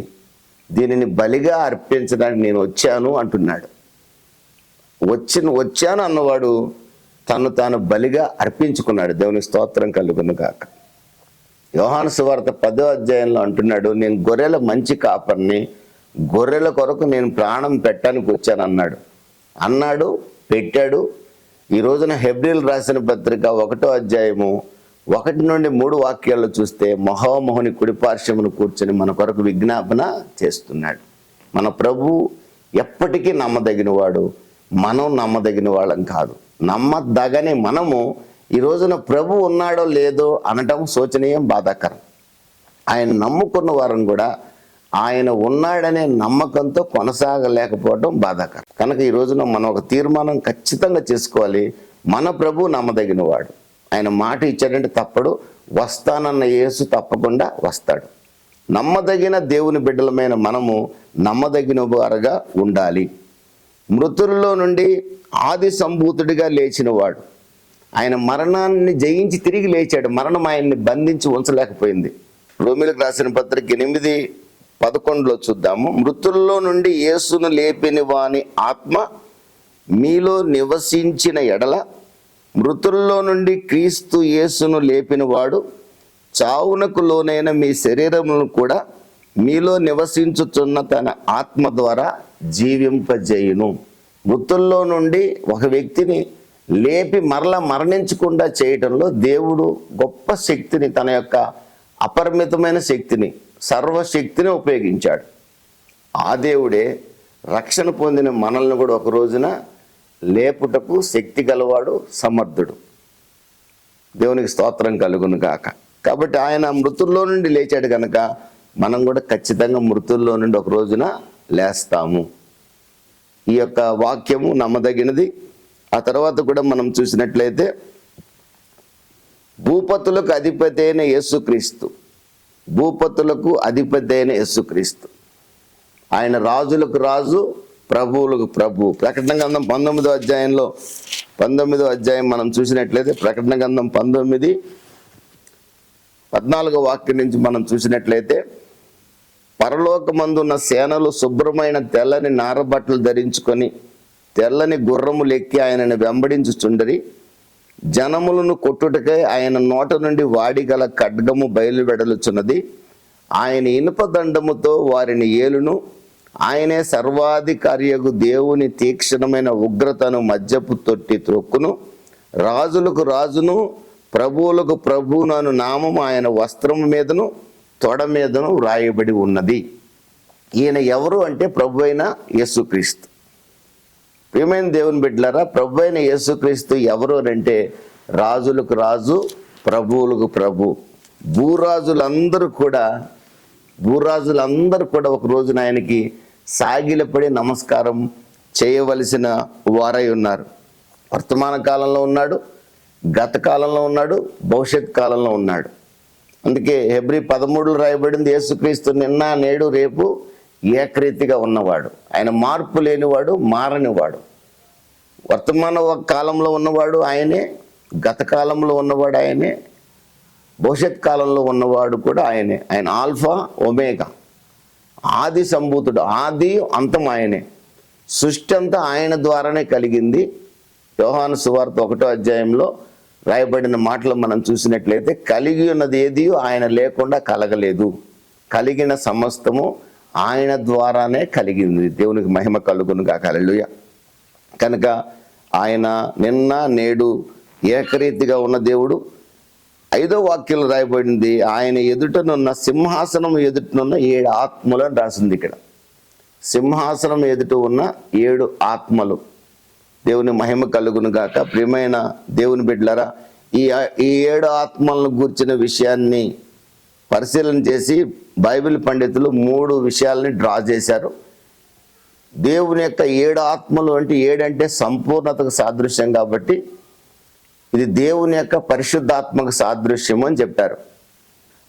దీనిని బలిగా అర్పించడానికి నేను వచ్చాను అంటున్నాడు. వచ్చాను అన్నవాడు తను తాను బలిగా అర్పించుకున్నాడు. దేవుని స్తోత్రం కలుగును గాక. యోహాను సువార్త 10వ అధ్యాయంలో అంటున్నాడు, నేను గొర్రెల మంచి కాపర్ని, గొర్రెల కొరకు నేను ప్రాణం పెట్టడానికి వచ్చాను అన్నాడు. పెట్టాడు. ఈ రోజున హెబ్రీలు రాసిన పత్రిక 1వ అధ్యాయము 1 నుండి 3 వాక్యాల్లో చూస్తే మహోమోహుని కుడిపార్శ్వమును కూర్చొని మన కొరకు విజ్ఞాపన చేస్తున్నాడు. మన ప్రభు ఎప్పటికీ నమ్మదగిన వాడు, మనం నమ్మదగిన వాళ్ళం కాదు. నమ్మదగని మనము ఈ రోజున ప్రభు ఉన్నాడో లేదో అనటం శోచనీయం, బాధాకరం. ఆయన నమ్ముకున్న వారిని కూడా ఆయన ఉన్నాడనే నమ్మకంతో కొనసాగలేకపోవడం బాధాకరం. కనుక ఈ రోజున మనం ఒక తీర్మానం ఖచ్చితంగా చేసుకోవాలి. మన ప్రభు నమ్మదగిన వాడు. ఆయన మాట ఇచ్చాడంటే తప్పడు. వస్తానన్న యేసు తప్పకుండా వస్తాడు. నమ్మదగిన దేవుని బిడ్డలమైన మనము నమ్మదగిన వారుగా ఉండాలి. మృతుల్లో నుండి ఆది సంభూతుడిగా లేచిన వాడు, ఆయన మరణాన్ని జయించి తిరిగి లేచాడు. మరణం ఆయన్ని బంధించి ఉంచలేకపోయింది. రోమీయులకు రాసిన పత్రిక 8:11 చూద్దాము. మృతుల్లో నుండి యేసును లేపిన వాని ఆత్మ మీలో నివసించిన ఎడల, మృతుల్లో నుండి క్రీస్తు యేసును లేపిన వాడు చావునకు లోనైన మీ శరీరములను కూడా మీలో నివసించుచున్న తన ఆత్మ ద్వారా జీవింపజేయును. మృతుల్లో నుండి ఒక వ్యక్తిని లేపి మరలా మరణించకుండా చేయటంలో దేవుడు గొప్ప శక్తిని, తన యొక్క అపరిమితమైన శక్తిని, సర్వశక్తిని ఉపయోగించాడు. ఆ దేవుడే రక్షణ పొందిన మనల్ని కూడా ఒక రోజున లేపుటకు శక్తి గలవాడు, సమర్థుడు. దేవునికి స్తోత్రం కలుగును గాక. కాబట్టి ఆయన మృతుల్లో నుండి లేచాడు కనుక మనం కూడా ఖచ్చితంగా మృతుల్లో నుండి ఒక రోజున లేస్తాము. ఈ యొక్క వాక్యము నమ్మదగినది. ఆ తర్వాత కూడా మనం చూసినట్లయితే భూపతులకు అధిపతి అయిన యేసుక్రీస్తు, భూపతులకు అధిపతి అయిన యేసుక్రీస్తు, ఆయన రాజులకు రాజు, ప్రభువులకు ప్రభు. ప్రకటన గ్రంథం 19వ అధ్యాయంలో 19వ అధ్యాయం మనం చూసినట్లయితే ప్రకటన గ్రంథం 19:14 వాక్యం నుంచి మనం చూసినట్లయితే, పరలోకమందున్న సేనలు శుభ్రమైన తెల్లని నారబట్టలు ధరించుకొని తెల్లని గుర్రములు ఎక్కి ఆయనను వెంబడించుచుండరి. జనములను కొట్టుటకై ఆయన నోట నుండి వాడిగల ఖడ్గము బయలువెడలుచున్నది. ఆయన ఇనుప దండముతో వారిని ఏలును. ఆయనే సర్వాధికారియగు దేవుని తీక్షణమైన ఉగ్రతను మధ్యపు తొట్టి త్రొక్కును. రాజులకు రాజును ప్రభువులకు ప్రభువునను నామము ఆయన వస్త్రము మీదను తొడ మీదను వ్రాయబడి ఉన్నది. ఈయన ఎవరు అంటే ప్రభు అయిన యేసుక్రీస్తు. ప్రియమైన దేవుని బిడ్డలారా, ప్రభు అయిన యేసుక్రీస్తు ఎవరు అంటే రాజులకు రాజు, ప్రభువులకు ప్రభు. భూరాజులందరూ కూడా ఒక రోజున ఆయనకి సాగిలపడి నమస్కారం చేయవలసిన వారై ఉన్నారు. వర్తమాన కాలంలో ఉన్నాడు, గత కాలంలో ఉన్నాడు, భవిష్యత్ కాలంలో ఉన్నాడు. అందుకే హెబ్రీ 13లో రాయబడింది, యేసుక్రీస్తు నిన్న నేడు రేపు ఏకరీతిగా ఉన్నవాడు. ఆయన మార్పు లేనివాడు, మారనివాడు. వర్తమాన కాలంలో ఉన్నవాడు ఆయనే, గత కాలంలో ఉన్నవాడు ఆయనే, భవిష్యత్ కాలంలో ఉన్నవాడు కూడా ఆయనే. ఆయన ఆల్ఫా ఒమేగా, ఆది సంభూతుడు, ఆది అంతం ఆయనే. సృష్టి అంతా ఆయన ద్వారానే కలిగింది. యోహాను సువార్త 1వ అధ్యాయంలో రాయబడిన మాటలు మనం చూసినట్లయితే, కలిగి ఉన్నది ఏది ఆయన లేకుండా కలగలేదు, కలిగిన సమస్తము ఆయన ద్వారానే కలిగింది. దేవునికి మహిమ కలుగును గాక. హల్లెలూయా. కనుక ఆయన నిన్న నేడు ఏకరీతిగా ఉన్న దేవుడు. 5వ వాక్యంలో రాయబడింది, ఆయన ఎదుటనున్న సింహాసనం ఎదుటనున్న 7 ఆత్మలను రాసింది. ఇక్కడ సింహాసనం ఎదుట ఉన్న 7 ఆత్మలు. దేవుని మహిమ కలుగును గాక. ప్రియమైన దేవుని బిడ్డలారా, ఈ 7 ఆత్మలను గూర్చిన విషయాన్ని పరిశీలన చేసి బైబిల్ పండితులు 3 విషయాలని డ్రా చేశారు. దేవుని యొక్క 7 ఆత్మలు అంటే 7 అంటే సంపూర్ణతకు సాదృశ్యం కాబట్టి ఇది దేవుని యొక్క పరిశుద్ధాత్మక సాదృశ్యము అని చెప్పారు.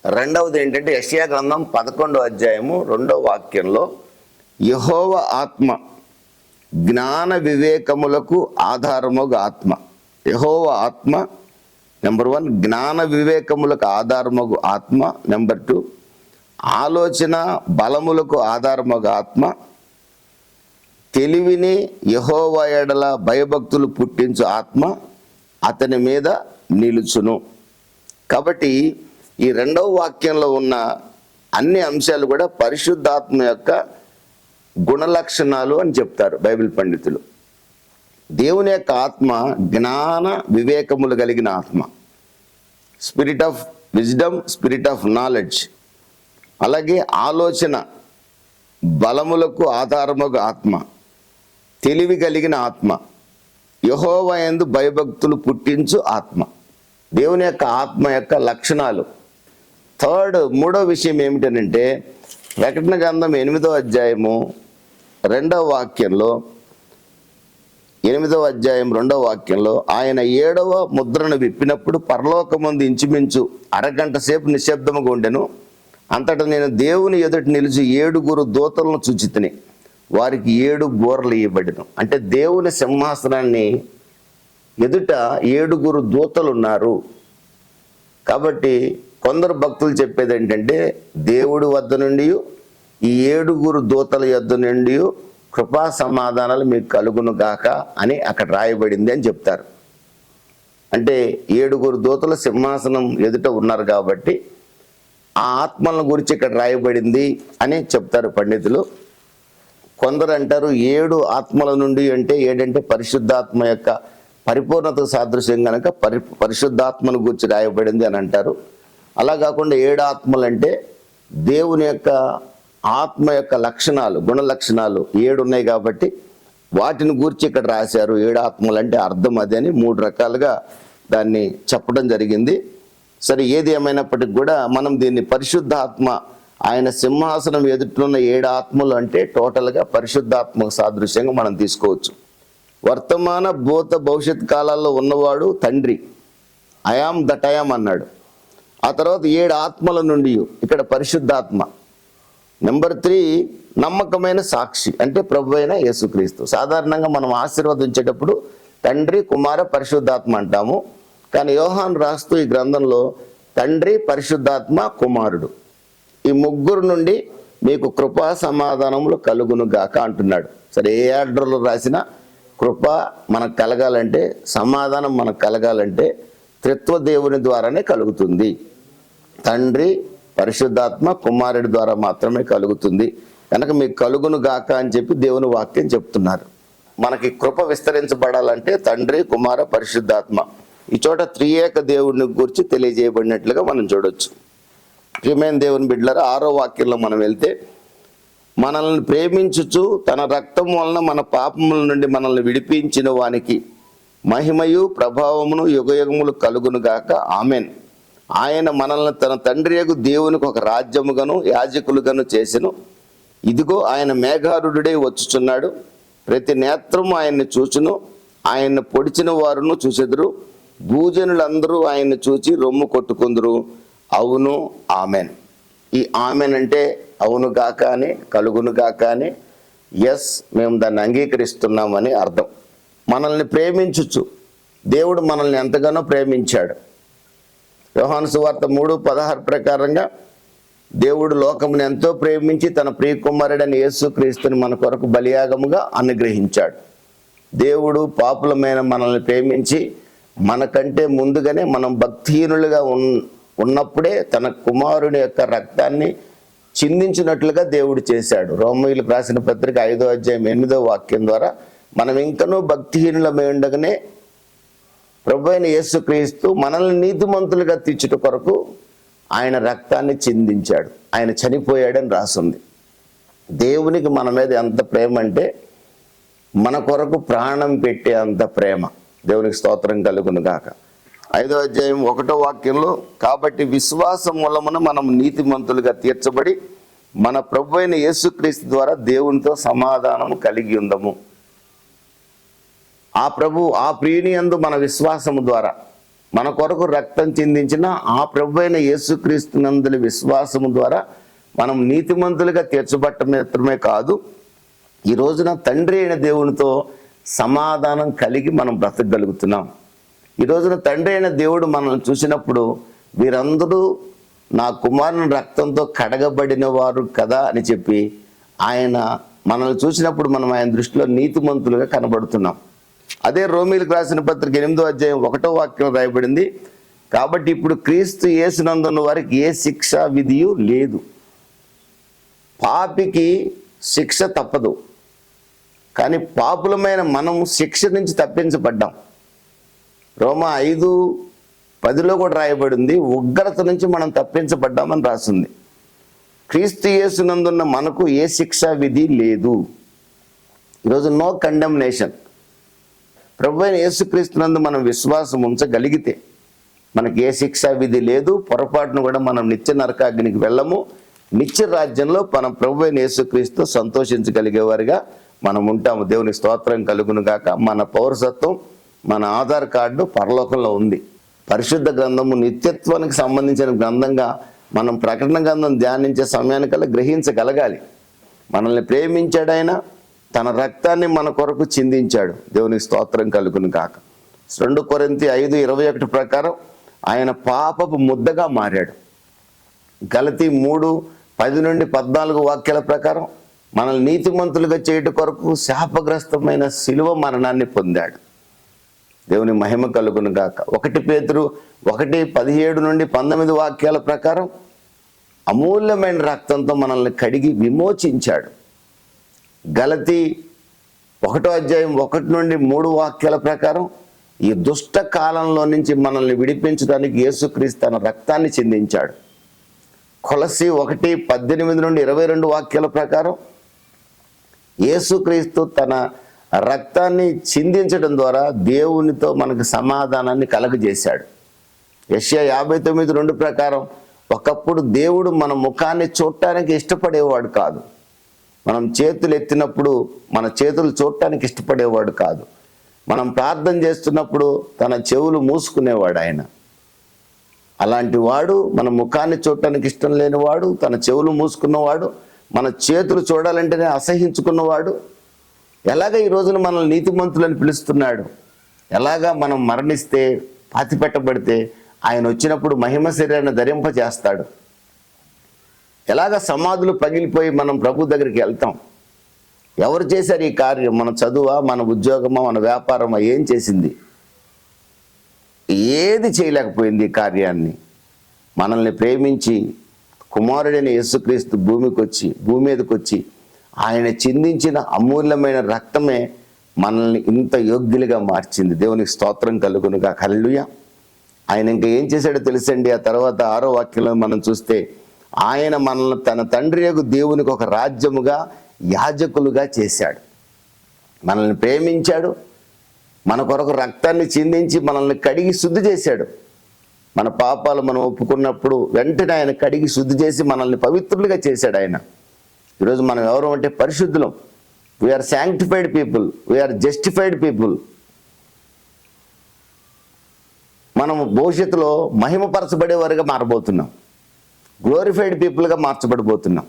రెండవది ఏంటంటే యెషయా గ్రంథం 11వ అధ్యాయము 2వ వాక్యంలో, యెహోవా ఆత్మ జ్ఞాన వివేకములకు ఆధారముగా ఆత్మ. యెహోవా ఆత్మ నెంబర్ 1 జ్ఞాన వివేకములకు ఆధారముగు ఆత్మ. నెంబర్ 2 ఆలోచన బలములకు ఆధారముగా ఆత్మ. తెలివిని యెహోవా ఎడల భయభక్తులు పుట్టించు ఆత్మ అతని మీద నిలుచును. కాబట్టి ఈ 2వ వాక్యంలో ఉన్న అన్ని అంశాలు కూడా పరిశుద్ధాత్మ యొక్క గుణలక్షణాలు అని చెప్తారు బైబిల్ పండితులు. దేవుని యొక్క ఆత్మ జ్ఞాన వివేకములు కలిగిన ఆత్మ, spirit of wisdom, spirit of knowledge. అలాగే ఆలోచన బలములకు ఆధారముగా ఆత్మ, తెలివి కలిగిన ఆత్మ, యెహోవా యందు భయభక్తులు పుట్టించు ఆత్మ. దేవుని యొక్క ఆత్మ యొక్క లక్షణాలు. మూడో విషయం ఏమిటనంటే, ప్రకటన గ్రంథం 8వ అధ్యాయము 2వ వాక్యంలో, 8వ అధ్యాయం 2వ వాక్యంలో, ఆయన 7వ ముద్రను విప్పినప్పుడు పరలోకమందు ఇంచుమించు అరగంట సేపు నిశ్శబ్దముగా ఉండెను. అంతటా నేను దేవుని ఎదుట నిలిచి 7 దూతలను చూచితిని, వారికి 7 బూరలు ఇవ్వబడెను. అంటే దేవుని సింహాసనాన్ని ఎదుట 7 దూతలు ఉన్నారు. కాబట్టి కొందరు భక్తులు చెప్పేది ఏంటంటే, దేవుడి వద్ద నుండి ఈ 7 దూతల యొద్ద నుండి కృపా సమాధానాలు మీకు కలుగును గాక అని అక్కడ రాయబడింది అని చెప్తారు. అంటే 7 దూతల సింహాసనం ఎదుట ఉన్నారు కాబట్టి ఆ ఆత్మల గురించి ఇక్కడ రాయబడింది అని చెప్తారు పండితులు. కొందరు అంటారు 7 ఆత్మల నుండి అంటే 7 అంటే పరిశుద్ధాత్మ యొక్క పరిపూర్ణత సాదృశ్యం కనుక పరిశుద్ధాత్మను గురించి రాయబడింది అని అంటారు. అలా కాకుండా 7 ఆత్మలు అంటే దేవుని యొక్క ఆత్మ యొక్క లక్షణాలు, గుణ లక్షణాలు 7 ఉన్నాయి కాబట్టి వాటిని గూర్చి ఇక్కడ రాశారు. 7 ఆత్మలు అంటే అర్థం అదే అని 3 రకాలుగా దాన్ని చెప్పడం జరిగింది. సరే, ఏది ఏమైనప్పటికీ కూడా మనం దీన్ని పరిశుద్ధాత్మ, ఆయన సింహాసనం ఎదుటిన్న 7 ఆత్మలు అంటే టోటల్గా పరిశుద్ధాత్మకు సాదృశ్యంగా మనం తీసుకోవచ్చు. వర్తమాన భూత భవిష్యత్ కాలాల్లో ఉన్నవాడు తండ్రి, ఐయామ్ దట్ ఐయామ్ అన్నాడు. ఆ తర్వాత 7 ఆత్మల నుండి ఇక్కడ పరిశుద్ధాత్మ. నెంబర్ 3 నమ్మకమైన సాక్షి అంటే ప్రభు అయిన యేసుక్రీస్తు. సాధారణంగా మనం ఆశీర్వదించేటప్పుడు తండ్రి, కుమార, పరిశుద్ధాత్మ అంటాము. కానీ యోహాను రాస్తూ ఈ గ్రంథంలో తండ్రి, పరిశుద్ధాత్మ, కుమారుడు, ఈ 3 నుండి మీకు కృపా సమాధానములు కలుగును గాక అంటున్నాడు. సరే, ఏ ఆర్డర్లో రాసినా కృప మనకు కలగాలంటే, సమాధానం మనకు కలగాలంటే త్రిత్వ దేవుని ద్వారానే కలుగుతుంది. తండ్రి, పరిశుద్ధాత్మ, కుమారుడి ద్వారా మాత్రమే కలుగుతుంది. కనుక మీకు కలుగును గాక అని చెప్పి దేవుని వాక్యం చెప్తున్నారు. మనకి కృప విస్తరించబడాలంటే తండ్రి, కుమార, పరిశుద్ధాత్మ, ఈ చోట త్రియేక దేవుడిని గురించి తెలియజేయబడినట్లుగా మనం చూడొచ్చు. ప్రియమైన దేవుని బిడ్డలారా, 6వ వాక్యంలో మనం వెళ్తే, మనల్ని ప్రేమించుచు తన రక్తం వలన మన పాపముల నుండి మనల్ని విడిపించిన వానికి మహిమయు ప్రభావమును యుగయుగములు కలుగును గాక ఆమెన్. ఆయన మనల్ని తన తండ్రియగు దేవునికి ఒక రాజ్యముగాను యాజకులుగాను చేసెను. ఇదిగో ఆయన మేఘారుడై వచ్చుచున్నాడు. ప్రతి నేత్రము ఆయన్ని చూచును. ఆయన్ని పొడిచిన వారును చూచెదరు. భూజనులందరూ ఆయన్ని చూచి రొమ్ము కొట్టుకుందరు. అవును, ఆమెన్. ఈ ఆమెన్ అంటే అవును గాక అని, కలుగును గాక అని, ఎస్ మేము దాన్ని అంగీకరిస్తున్నామని అర్థం. మనల్ని ప్రేమించుచు, దేవుడు మనల్ని ఎంతగానో ప్రేమించాడు. యోహాను సువార్త 3:16 ప్రకారంగా దేవుడు లోకమును ఎంతో ప్రేమించి తన ప్రియకుమారుడైన యేసుక్రీస్తుని మన కొరకు బలియాగముగా అనుగ్రహించాడు. దేవుడు పాపులమైన మనల్ని ప్రేమించి మనకంటే ముందుగానే మనం భక్తిహీనులుగా ఉన్నప్పుడే తన కుమారుని యొక్క రక్తాన్ని చిందించినట్లుగా దేవుడు చేశాడు. రోమీయులకు రాసిన పత్రిక 5వ అధ్యాయం 8వ వాక్యం ద్వారా మనం ఇంకనూ భక్తిహీనులమై ఉండగానే ప్రభు అయిన యేసుక్రీస్తు మనల్ని నీతిమంతులుగా తీర్చుట కొరకు ఆయన రక్తాన్ని చిందించాడు. ఆయన చనిపోయాడని రాసింది. దేవునికి మన మీద ఎంత ప్రేమ అంటే మన కొరకు ప్రాణం పెట్టే అంత ప్రేమ. దేవునికి స్తోత్రం కలుగును గాక. 5వ అధ్యాయం 1వ వాక్యంలో, కాబట్టి విశ్వాసం మూలమున మనం నీతిమంతులుగా తీర్చబడి మన ప్రభు అయిన యేసుక్రీస్తు ద్వారా దేవునితో సమాధానం కలిగి ఉందము. ఆ ప్రియుని యందు మన విశ్వాసము ద్వారా మన కొరకు రక్తం చిందించిన ఆ ప్రభు అయిన యేసుక్రీస్తు నందుల విశ్వాసము ద్వారా మనం నీతిమంతులుగా తీర్చబట్ట మాత్రమే కాదు, ఈ రోజున తండ్రి అయిన దేవునితో సమాధానం కలిగి మనం బ్రతకగలుగుతున్నాం. ఈ రోజున తండ్రి అయిన దేవుడు మనల్ని చూసినప్పుడు వీరందరూ నా కుమారుని రక్తంతో కడగబడిన వారు కదా అని చెప్పి ఆయన మనల్ని చూసినప్పుడు మనం ఆయన దృష్టిలో నీతిమంతులుగా కనబడుతున్నాం. అదే రోమీయులకు రాసిన పత్రిక 8వ అధ్యాయం 1వ వాక్యం రాయబడింది, కాబట్టి ఇప్పుడు క్రీస్తు యేసునందున్న వారికి ఏ శిక్ష విధియు లేదు. పాపికి శిక్ష తప్పదు. కానీ పాపులమైన మనం శిక్ష నుంచి తప్పించబడ్డాం. రోమా 5:10 కూడా రాయబడింది, ఉగ్రత నుంచి మనం తప్పించబడ్డామని రాసింది. క్రీస్తు యేసునందున్న మనకు ఏ శిక్షా విధి లేదు. ఈరోజు నో కండెమ్నేషన్. ప్రభు అయిన యేసుక్రీస్తునందు మనం విశ్వాసం ఉంచగలిగితే మనకి ఏ శిక్షా విధి లేదు. పొరపాటును కూడా మనం నిత్య నరకాగ్నికి వెళ్ళము. నిత్య రాజ్యంలో మనం ప్రభు అయిన యేసుక్రీస్తు సంతోషించగలిగేవారుగా మనం ఉంటాము. దేవుని స్తోత్రం కలుగును గాక. మన పౌరసత్వం, మన ఆధార్ కార్డు పరలోకంలో ఉంది. పరిశుద్ధ గ్రంథము నిత్యత్వానికి సంబంధించిన గ్రంథంగా మనం ప్రకటన గ్రంథం ధ్యానించే సమయానికల్లా గ్రహించగలగాలి. మనల్ని ప్రేమించాడైనా, తన రక్తాన్ని మన కొరకు చిందించాడు. దేవునికి స్తోత్రం కలుగును గాక. 2 కొరింథీ 5:21 ప్రకారం ఆయన పాపపు ముద్దగా మారాడు. గలతీ 3:10-14 వాక్యాల ప్రకారం మనల్ని నీతిమంతులుగా చేయడం కొరకు శాపగ్రస్తమైన శిలువ మరణాన్ని పొందాడు. దేవుని మహిమ కలుగును గాక. 1 పేతురు 1:17-19 వాక్యాల ప్రకారం అమూల్యమైన రక్తంతో మనల్ని కడిగి విమోచించాడు. గలతీ 1:1-3 వాక్యాల ప్రకారం ఈ దుష్ట కాలంలో నుంచి మనల్ని విడిపించడానికి యేసుక్రీస్తు తన రక్తాన్ని చిందించాడు. కొలస్సీ 1:18-22 వాక్యాల ప్రకారం యేసుక్రీస్తు తన రక్తాన్ని చిందించడం ద్వారా దేవునితో మనకు సమాధానాన్ని కలగజేశాడు. యెషయా 59:2 ప్రకారం ఒకప్పుడు దేవుడు మన ముఖాన్ని చూడటానికి ఇష్టపడేవాడు కాదు. మనం చేతులు ఎత్తినప్పుడు మన చేతులు చూడటానికి ఇష్టపడేవాడు కాదు. మనం ప్రార్థన చేస్తున్నప్పుడు తన చెవులు మూసుకునేవాడు ఆయన. అలాంటి వాడు మన ముఖాన్ని చూడటానికి ఇష్టం లేనివాడు, తన చెవులు మూసుకున్నవాడు, మన చేతులు చూడాలంటేనే అసహించుకున్నవాడు. ఎలాగ ఈ రోజున మనల్ని నీతిమంతులని పిలుస్తున్నాడు. ఎలాగా మనం మరణిస్తే, పాతిపెట్టబడితే ఆయన వచ్చినప్పుడు మహిమ శరీరాన్ని ధరింపజేస్తాడు. ఎలాగ సమాధులు పగిలిపోయి మనం ప్రభు దగ్గరికి వెళ్తాం. ఎవరు చేశారు ఈ కార్యం? మన చదువా, మన ఉద్యోగమా, మన వ్యాపారమా? ఏం చేసింది? ఏది చేయలేకపోయింది ఈ కార్యాన్ని. మనల్ని ప్రేమించి కుమారుడైన యేసుక్రీస్తు భూమి మీదకి వచ్చి ఆయన చిందించిన అమూల్యమైన రక్తమే మనల్ని ఇంత యోగ్యులుగా మార్చింది. దేవునికి స్తోత్రం కలుగునుగా. హల్లెలూయా. ఆయన ఇంకా ఏం చేశాడో తెలుసండి. ఆ తర్వాత 6వ వాక్యంలో మనం చూస్తే ఆయన మనల్ని తన తండ్రి యొక్క దేవునికి ఒక రాజ్యముగా, యాజకులుగా చేశాడు. మనల్ని ప్రేమించాడు. మన కొరకు రక్తాన్ని చిందించి మనల్ని కడిగి శుద్ధి చేశాడు. మన పాపాలు మనం ఒప్పుకున్నప్పుడు వెంటనే ఆయన కడిగి శుద్ధి చేసి మనల్ని పవిత్రులుగా చేశాడు ఆయన. ఈరోజు మనం ఎవరు అంటే పరిశుద్ధులం. We are sanctified people, we are justified people. మనము భవిష్యత్తులో మహిమపరచబడేవారుగా మారబోతున్నాం. గ్లోరిఫైడ్ పీపుల్గా మార్చబడిపోతున్నాం.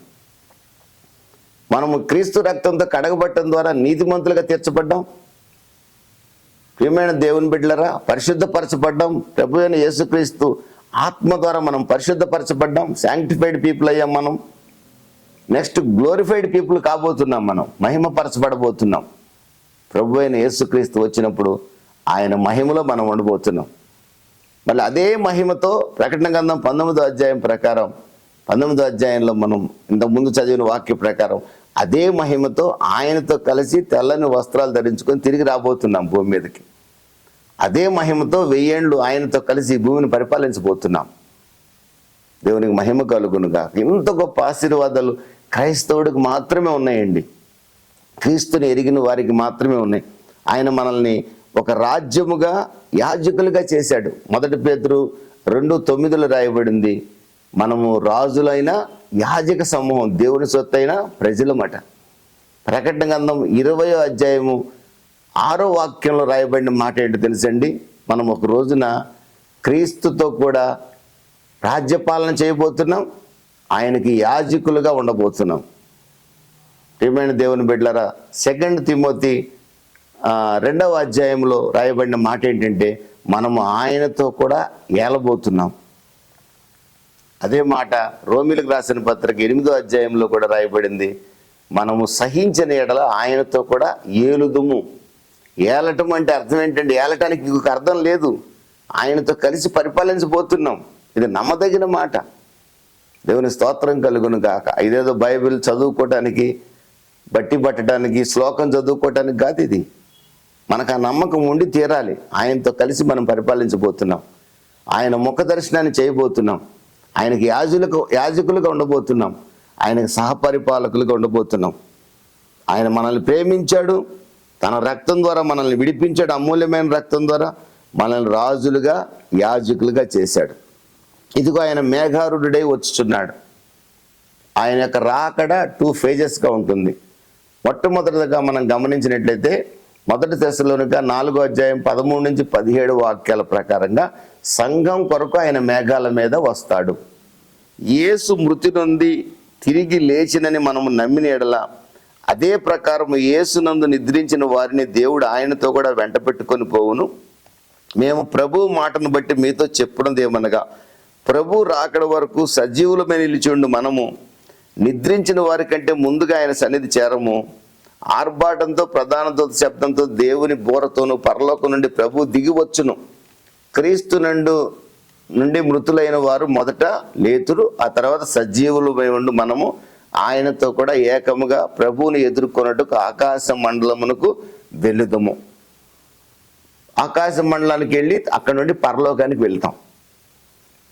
మనము క్రీస్తు రక్తంతో కడగబట్టడం ద్వారా నీతిమంతులుగా తీర్చబడ్డాం. ప్రియమైన దేవుని బిడ్డలరా, పరిశుద్ధపరచబడ్డాం. ప్రభు అయిన యేసుక్రీస్తు ఆత్మ ద్వారా మనం పరిశుద్ధపరచబడ్డాం. శాంక్టిఫైడ్ పీపుల్ అయ్యాం మనం. నెక్స్ట్ గ్లోరిఫైడ్ పీపుల్ కాబోతున్నాం. మనం మహిమపరచబడబోతున్నాం. ప్రభు అయిన యేసుక్రీస్తు వచ్చినప్పుడు ఆయన మహిమలో మనం ఉండబోతున్నాం. మళ్ళీ అదే మహిమతో ప్రకటన గ్రంథం 19వ అధ్యాయం ప్రకారం, 19వ అధ్యాయంలో మనం ఇంతకుముందు చదివిన వాక్య ప్రకారం అదే మహిమతో ఆయనతో కలిసి తెల్లని వస్త్రాలు ధరించుకొని తిరిగి రాబోతున్నాం భూమి మీదకి. అదే మహిమతో 1000 ఏళ్ళు ఆయనతో కలిసి భూమిని పరిపాలించబోతున్నాం. దేవునికి మహిమ కలుగునుగా. ఇంత గొప్ప ఆశీర్వాదాలు క్రైస్తవుడికి మాత్రమే ఉన్నాయండి. క్రీస్తుని ఎరిగిన వారికి మాత్రమే ఉన్నాయి. ఆయన మనల్ని ఒక రాజ్యముగా, యాజకులుగా చేశాడు. 1 పేతురు 2:9 రాయబడింది, మనము రాజులైన యాజక సమూహం, దేవుని సొత్తైన ప్రజలమట. ప్రకటన గ్రంథం 20వ అధ్యాయము 6వ వాక్యంలో రాయబడిన మాట ఏంటో తెలుసండి. మనం ఒక రోజున క్రీస్తుతో కూడా రాజ్యపాలన చేయబోతున్నాం. ఆయనకి యాజకులుగా ఉండబోతున్నాం. ప్రియమైన దేవుని బిడ్డలారా, 2 తిమోతి 2వ అధ్యాయంలో రాయబడిన మాట ఏంటంటే మనము ఆయనతో కూడా ఏలబోతున్నాం. అదే మాట రోమీలకు రాసిన పత్రిక 8వ అధ్యాయంలో కూడా రాయబడింది, మనము సహించిన ఎడల ఆయనతో కూడా ఏలుదుము. ఏలటం అంటే అర్థం ఏంటంటే, ఏలటానికి ఇంకొక అర్థం లేదు. ఆయనతో కలిసి పరిపాలించబోతున్నాం. ఇది నమ్మదగిన మాట. దేవుని స్తోత్రం కలుగును గాక. ఇదేదో బైబిల్ చదువుకోవడానికి బట్టి పట్టడానికి, శ్లోకం చదువుకోవటానికి కాదు ఇది. మనకు ఆ నమ్మకం ఉండి తీరాలి. ఆయనతో కలిసి మనం పరిపాలించబోతున్నాం. ఆయన ముఖ దర్శనాన్ని చేయబోతున్నాం. ఆయనకి యాజకులుగా ఉండబోతున్నాం. ఆయనకు సహపరిపాలకులుగా ఉండబోతున్నాం. ఆయన మనల్ని ప్రేమించాడు, తన రక్తం ద్వారా మనల్ని విడిపించాడు. అమూల్యమైన రక్తం ద్వారా మనల్ని రాజులుగా, యాజకులుగా చేశాడు. ఇదిగో ఆయన మేఘారుడై వచ్చుచున్నాడు. ఆయన యొక్క రాకడ 2 phases ఉంటుంది. మొట్టమొదటిగా మనం గమనించినట్లయితే 1 తెస్సలోనిక 4వ అధ్యాయం 13 నుంచి 17 వాక్యాల ప్రకారంగా సంఘం కొరకు ఆయన మేఘాల మీద వస్తాడు. యేసు మృతి నుండి తిరిగి లేచినని మనము నమ్మిన ఎడల అదే ప్రకారం యేసునందు నిద్రించిన వారిని దేవుడు ఆయనతో కూడా వెంట పెట్టుకొని పోవును. మేము ప్రభు మాటను బట్టి మీతో చెప్పినది ఏమనగా, ప్రభు రాకడ వరకు సజీవులమై నిలిచిండు మనము నిద్రించిన వారి కంటే ముందుగా ఆయన సన్నిధి చేరము. ఆర్భాటంతో, ప్రధాన దూత శబ్దంతో, దేవుని బోరతోను పరలోకం నుండి ప్రభు దిగివచ్చును. క్రీస్తు నుండి మృతులైన వారు మొదట లేతురు, ఆ తర్వాత సజీవులమై ఉండు మనము ఆయనతో కూడా ఏకముగా ప్రభువుని ఎదుర్కొన్నట్టుకు ఆకాశ మండలమునకు వెళుదము. ఆకాశ మండలానికి వెళ్ళి అక్కడ నుండి పరలోకానికి వెళ్తాం.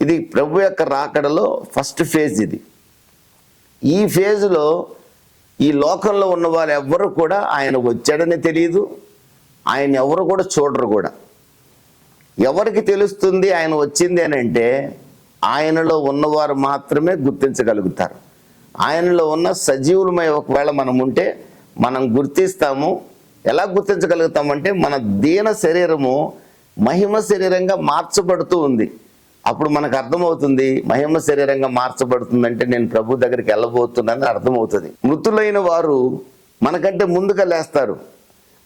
ఇది ప్రభు యొక్క రాకడలో ఫస్ట్ ఫేజ్. ఇది ఈ ఫేజ్లో ఈ లోకంలో ఉన్న వాళ్ళు ఎవ్వరు కూడా ఆయన వచ్చాడని తెలియదు, ఆయన ఎవరు కూడా చూడరు కూడా. ఎవరికి తెలుస్తుంది ఆయన వచ్చింది అని అంటే, ఆయనలో ఉన్నవారు మాత్రమే గుర్తించగలుగుతారు. ఆయనలో ఉన్న సజీవులమై ఒకవేళ మనం ఉంటే మనం గుర్తిస్తాము. ఎలా గుర్తించగలుగుతామంటే, మన దీన శరీరము మహిమ శరీరంగా మార్చబడుతూ ఉంది. అప్పుడు మనకు అర్థమవుతుంది, మహిమ శరీరంగా మార్చబడుతుందంటే నేను ప్రభు దగ్గరికి వెళ్ళబోతున్నానని అర్థమవుతుంది. మృతులైన వారు మనకంటే ముందుగా లేస్తారు.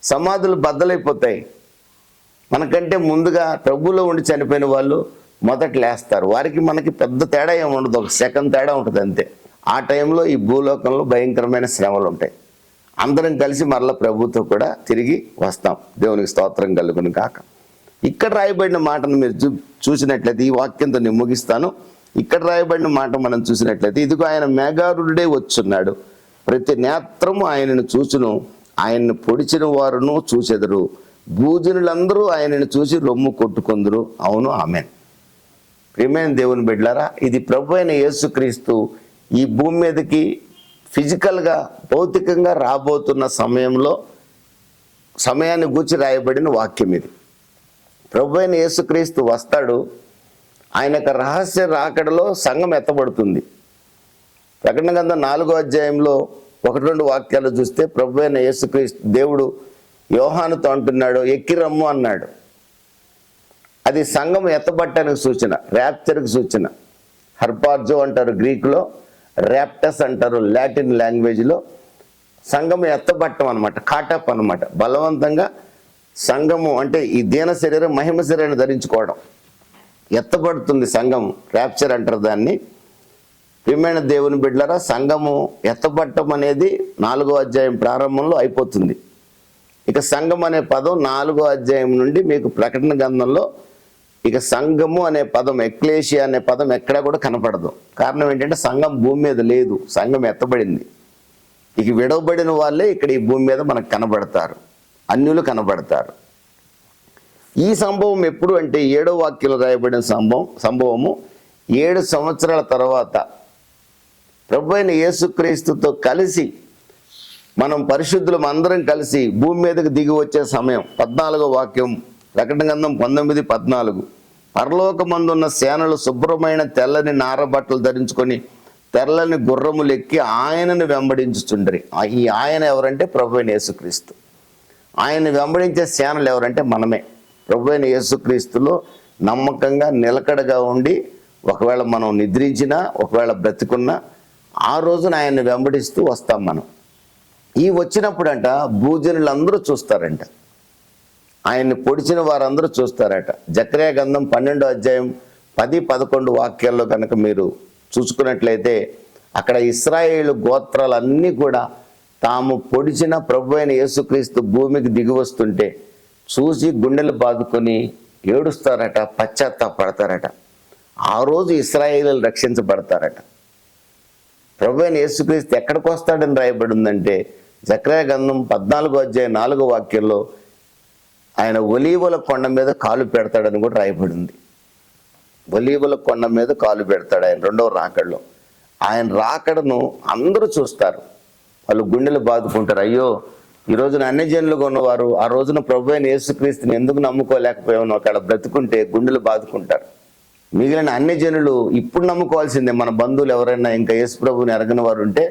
సమాధులు బద్దలైపోతాయి. మనకంటే ముందుగా ప్రభువులో ఉండి చనిపోయిన వాళ్ళు మొదట లేస్తారు. వారికి మనకి పెద్ద తేడా ఏమి ఉండదు, 1 సెకండ్ తేడా ఉంటుంది అంతే. ఆ టైంలో ఈ భూలోకంలో భయంకరమైన శ్రమలు ఉంటాయి. అందరం కలిసి మరలా ప్రభుతో కూడా తిరిగి వస్తాం. దేవునికి స్తోత్రం కలుగును కాక. ఇక్కడ రాయబడిన మాటను మీరు చూసినట్లయితే, ఈ వాక్యంతో నేను ముగిస్తాను. ఇక్కడ రాయబడిన మాట మనం చూసినట్లయితే, ఇదిగో ఆయన మేఘారుడే వచ్చున్నాడు, ప్రతి నేత్రము ఆయనను చూచును, ఆయన్ని పొడిచిన వారును చూచెదరు, భూజనులందరూ ఆయనను చూసి రొమ్ము కొట్టుకొందురు. అవును, ఆమేన్. ప్రియమైన దేవుని బిడ్డలారా, ఇది ప్రభు అయిన యేసుక్రీస్తు ఈ భూమి మీదకి ఫిజికల్గా, భౌతికంగా రాబోతున్న సమయాన్ని గూర్చి రాయబడిన వాక్యం ఇది. ప్రభు అయిన యేసుక్రీస్తు వస్తాడు. ఆయన యొక్క రహస్య రాకడలో సంఘం ఎత్తబడుతుంది. ప్రకటన గ్రంథం 4వ అధ్యాయంలో 1-2 వాక్యాలు చూస్తే ప్రభు అయిన యేసుక్రీస్తు దేవుడు యోహానుతో అంటున్నాడు, ఎక్కి రమ్ము అన్నాడు. అది సంఘం ఎత్తబట్టడానికి సూచన, ర్యాప్చర్కి సూచన. హర్పార్జో అంటారు గ్రీకులో, ర్యాప్టస్ అంటారు లాటిన్ లాంగ్వేజ్లో. సంఘము ఎత్తబట్టం అనమాట, కాటప్ అనమాట. బలవంతంగా సంఘము అంటే ఈ దీన శరీరం మహిమ శరీరాన్ని ధరించుకోవడం, ఎత్తబడుతుంది సంఘము. ర్యాప్చర్ అంటారు దాన్ని. ప్రియమైన దేవుని బిడ్డలారా, సంఘము ఎత్తబట్టం అనేది 4వ అధ్యాయం ప్రారంభంలో అయిపోతుంది. ఇక సంఘం అనే పదం 4వ అధ్యాయం నుండి మీకు ప్రకటన గ్రంథంలో ఇక సంఘము అనే పదం, ఎక్లేషియా అనే పదం ఎక్కడా కూడా కనపడదు. కారణం ఏంటంటే సంఘం భూమి మీద లేదు, సంఘం ఎత్తబడింది. ఇక విడవబడిన వాళ్ళే ఇక్కడ ఈ భూమి మీద మనకు కనబడతారు, అన్యులు కనబడతారు. ఈ సంభవం ఎప్పుడు అంటే 7వ వాక్యంలో రాయబడిన సంభవము 7 సంవత్సరాల తర్వాత ప్రభు అయిన యేసుక్రీస్తుతో కలిసి మనం పరిశుద్ధులం అందరం కలిసి భూమి మీదకి దిగి వచ్చే సమయం. 14వ వాక్యం ప్రకటన గ్రంథం 19:14. పరలోకమందున్న సేనలు శుభ్రమైన తెల్లని నారబట్టలు ధరించుకొని తెల్లని గుర్రములు ఎక్కి ఆయనను వెంబడించుచుండ్రి. ఈ ఆయన ఎవరంటే ప్రభు అయిన యేసుక్రీస్తు. ఆయన్ని వెంబడించే సేనలు ఎవరంటే మనమే. ప్రభు అయిన యేసుక్రీస్తులో నమ్మకంగా నిలకడగా ఉండి, ఒకవేళ మనం నిద్రించినా, ఒకవేళ బ్రతికున్నా, ఆ రోజున ఆయన్ని వెంబడిస్తూ వస్తాం మనం. ఈ వచ్చినప్పుడంట భూజనులందరూ చూస్తారంట, ఆయన్ని పొడిచిన వారందరూ చూస్తారట. జకర్యా గ్రంథం 12వ అధ్యాయం 10-11 వాక్యాల్లో కనుక మీరు చూసుకున్నట్లయితే, అక్కడ ఇశ్రాయేలు గోత్రాలన్నీ కూడా తాము పొడిచిన ప్రభు అయిన యేసుక్రీస్తు భూమికి దిగి వస్తుంటే చూసి గుండెలు బాదుకొని ఏడుస్తారట, పశ్చాత్తాపడతారట. ఆ రోజు ఇశ్రాయేలు రక్షించబడతారట. ప్రభు అయిన యేసుక్రీస్తు ఎక్కడికి వస్తాడని రాయబడి ఉందంటే జకర్యా గ్రంథం 14వ అధ్యాయం 4వ వాక్యంలో ఆయన ఒలీవల కొండ మీద కాలు పెడతాడని కూడా రాయబడింది. ఒలీవల కొండ మీద కాలు పెడతాడు ఆయన రెండవ రాకడలో. ఆయన రాకడను అందరూ చూస్తారు, వాళ్ళు గుండెలు బాదుకుంటారు. అయ్యో, ఈ రోజున అన్ని జనులుగా ఉన్నవారు ఆ రోజున ప్రభు అయిన యేసుక్రీస్తుని ఎందుకు నమ్ముకోలేకపోయామో అక్కడ బ్రతుకుంటే గుండెలు బాదుకుంటారు. మిగిలిన అన్ని జనులు ఇప్పుడు నమ్ముకోవాల్సిందే. మన బంధువులు ఎవరైనా ఇంకా యేసు ప్రభువుని ఎరగని వారు ఉంటే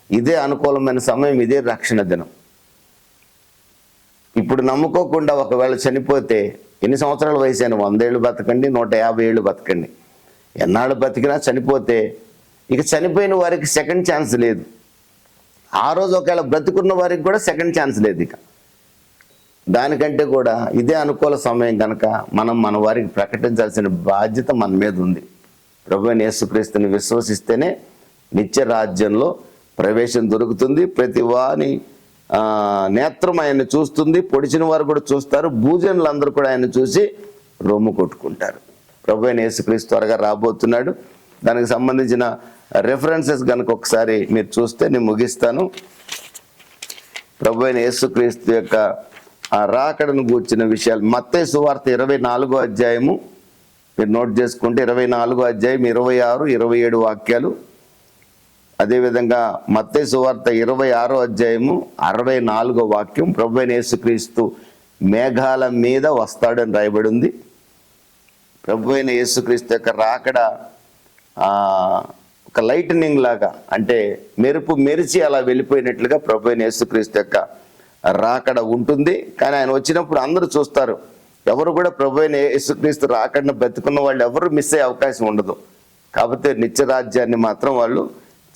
ఇదే అనుకూలమైన సమయం, ఇదే రక్షణ దినం. ఇప్పుడు నమ్ముకోకుండా ఒకవేళ చనిపోతే ఎన్ని సంవత్సరాల వయసు అయినా 100 ఏళ్ళు బతకండి, 150 ఏళ్ళు బతకండి, ఎన్నాళ్ళు బతికినా చనిపోతే ఇక చనిపోయిన వారికి సెకండ్ ఛాన్స్ లేదు. ఆ రోజు ఒకవేళ బ్రతుకున్న వారికి కూడా సెకండ్ ఛాన్స్ లేదు. ఇక దానికంటే కూడా ఇదే అనుకూల సమయం కనుక మనం మన వారికి ప్రకటించాల్సిన బాధ్యత మన మీద ఉంది. ప్రభువైన యేసుక్రీస్తుని విశ్వసిస్తేనే నిత్య రాజ్యంలో ప్రవేశం దొరుకుతుంది. ప్రతి వాని నేత్రం ఆయన్ని చూస్తుంది, పొడిచిన వారు కూడా చూస్తారు, భూజనులందరూ కూడా ఆయన చూసి రొమ్ము కొట్టుకుంటారు. ప్రభువైన యేసుక్రీస్తు త్వరగా రాబోతున్నాడు. దానికి సంబంధించిన రెఫరెన్సెస్ కనుక ఒకసారి మీరు చూస్తే నేను ముగిస్తాను. ప్రభువైన యేసుక్రీస్తు యొక్క ఆ రాకడను గూర్చిన విషయాలు మత్తయి సువార్త 24వ అధ్యాయము మీరు నోట్ చేసుకుంటే 24వ అధ్యాయం 26, 27 వాక్యాలు. అదేవిధంగా మత్తయి సువార్త 26వ అధ్యాయము 64వ వాక్యం. ప్రభువైన యేసుక్రీస్తు మేఘాల మీద వస్తాడని రాయబడి ఉంది. ప్రభువైన యేసుక్రీస్తు యొక్క రాకడ ఒక లైటనింగ్ లాగా, అంటే మెరుపు మెరిచి అలా వెళ్ళిపోయినట్లుగా ప్రభువైన యేసుక్రీస్తు యొక్క రాకడ ఉంటుంది. కానీ ఆయన వచ్చినప్పుడు అందరూ చూస్తారు. ఎవరు కూడా ప్రభువైన యేసుక్రీస్తు రాకడను బ్రతుకున్న వాళ్ళు ఎవరు మిస్ అయ్యే అవకాశం ఉండదు. కాకపోతే నిత్యరాజ్యాన్ని మాత్రం వాళ్ళు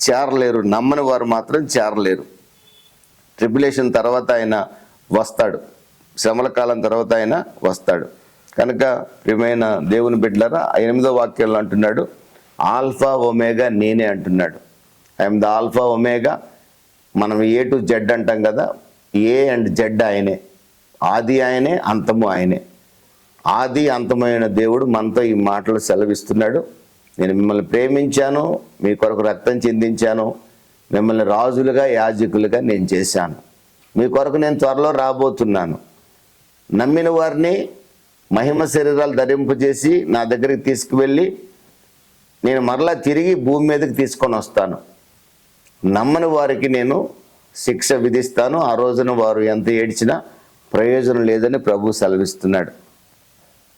చేరలేరు, నమ్మని వారు మాత్రం చేరలేరు. ట్రిబ్యులేషన్ తర్వాత ఆయన వస్తాడు, శ్రమల కాలం తర్వాత ఆయన వస్తాడు. కనుక ప్రియమైన దేవుని బిడ్డలారా, 8వ వాక్యంలో అంటున్నాడు, ఆల్ఫా ఒమేగా నేనే అంటున్నాడు. I'm the alpha omega. మనం ఏ టు జెడ్ అంటాం కదా, ఏ అండ్ జెడ్ ఆయనే, ఆది ఆయనే, అంతము ఆయనే. ఆది అంతమైన దేవుడు మనతో ఈ మాటలు సెలవిస్తున్నాడు. నేను మిమ్మల్ని ప్రేమించాను, మీ కొరకు రక్తం చిందించాను, మిమ్మల్ని రాజులుగా యాజకులుగా నేను చేశాను, మీ కొరకు నేను త్వరలో రాబోతున్నాను. నమ్మిన వారిని మహిమ శరీరాలు ధరింపజేసి నా దగ్గరికి తీసుకువెళ్ళి నేను మరలా తిరిగి భూమి మీదకి తీసుకొని వస్తాను. నమ్మని వారికి నేను శిక్ష విధిస్తాను. ఆ రోజున వారు ఎంత ఏడ్చినా ప్రయోజనం లేదని ప్రభు సెలవిస్తున్నాడు.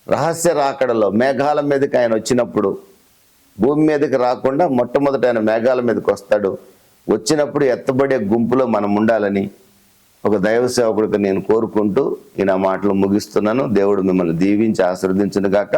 రహస్య రాకడలో మేఘాల మీదకి ఆయన వచ్చినప్పుడు భూమి మీదకి రాకుండా మొట్టమొదట ఆయన మేఘాల మీదకి వస్తాడు. వచ్చినప్పుడు ఎత్తబడే గుంపులో మనం ఉండాలని ఒక దైవ సేవకుడికి నేను కోరుకుంటూ ఈ నా మాటలు ముగిస్తున్నాను. దేవుడు మిమ్మల్ని దీవించి ఆశీర్వదించును గాక.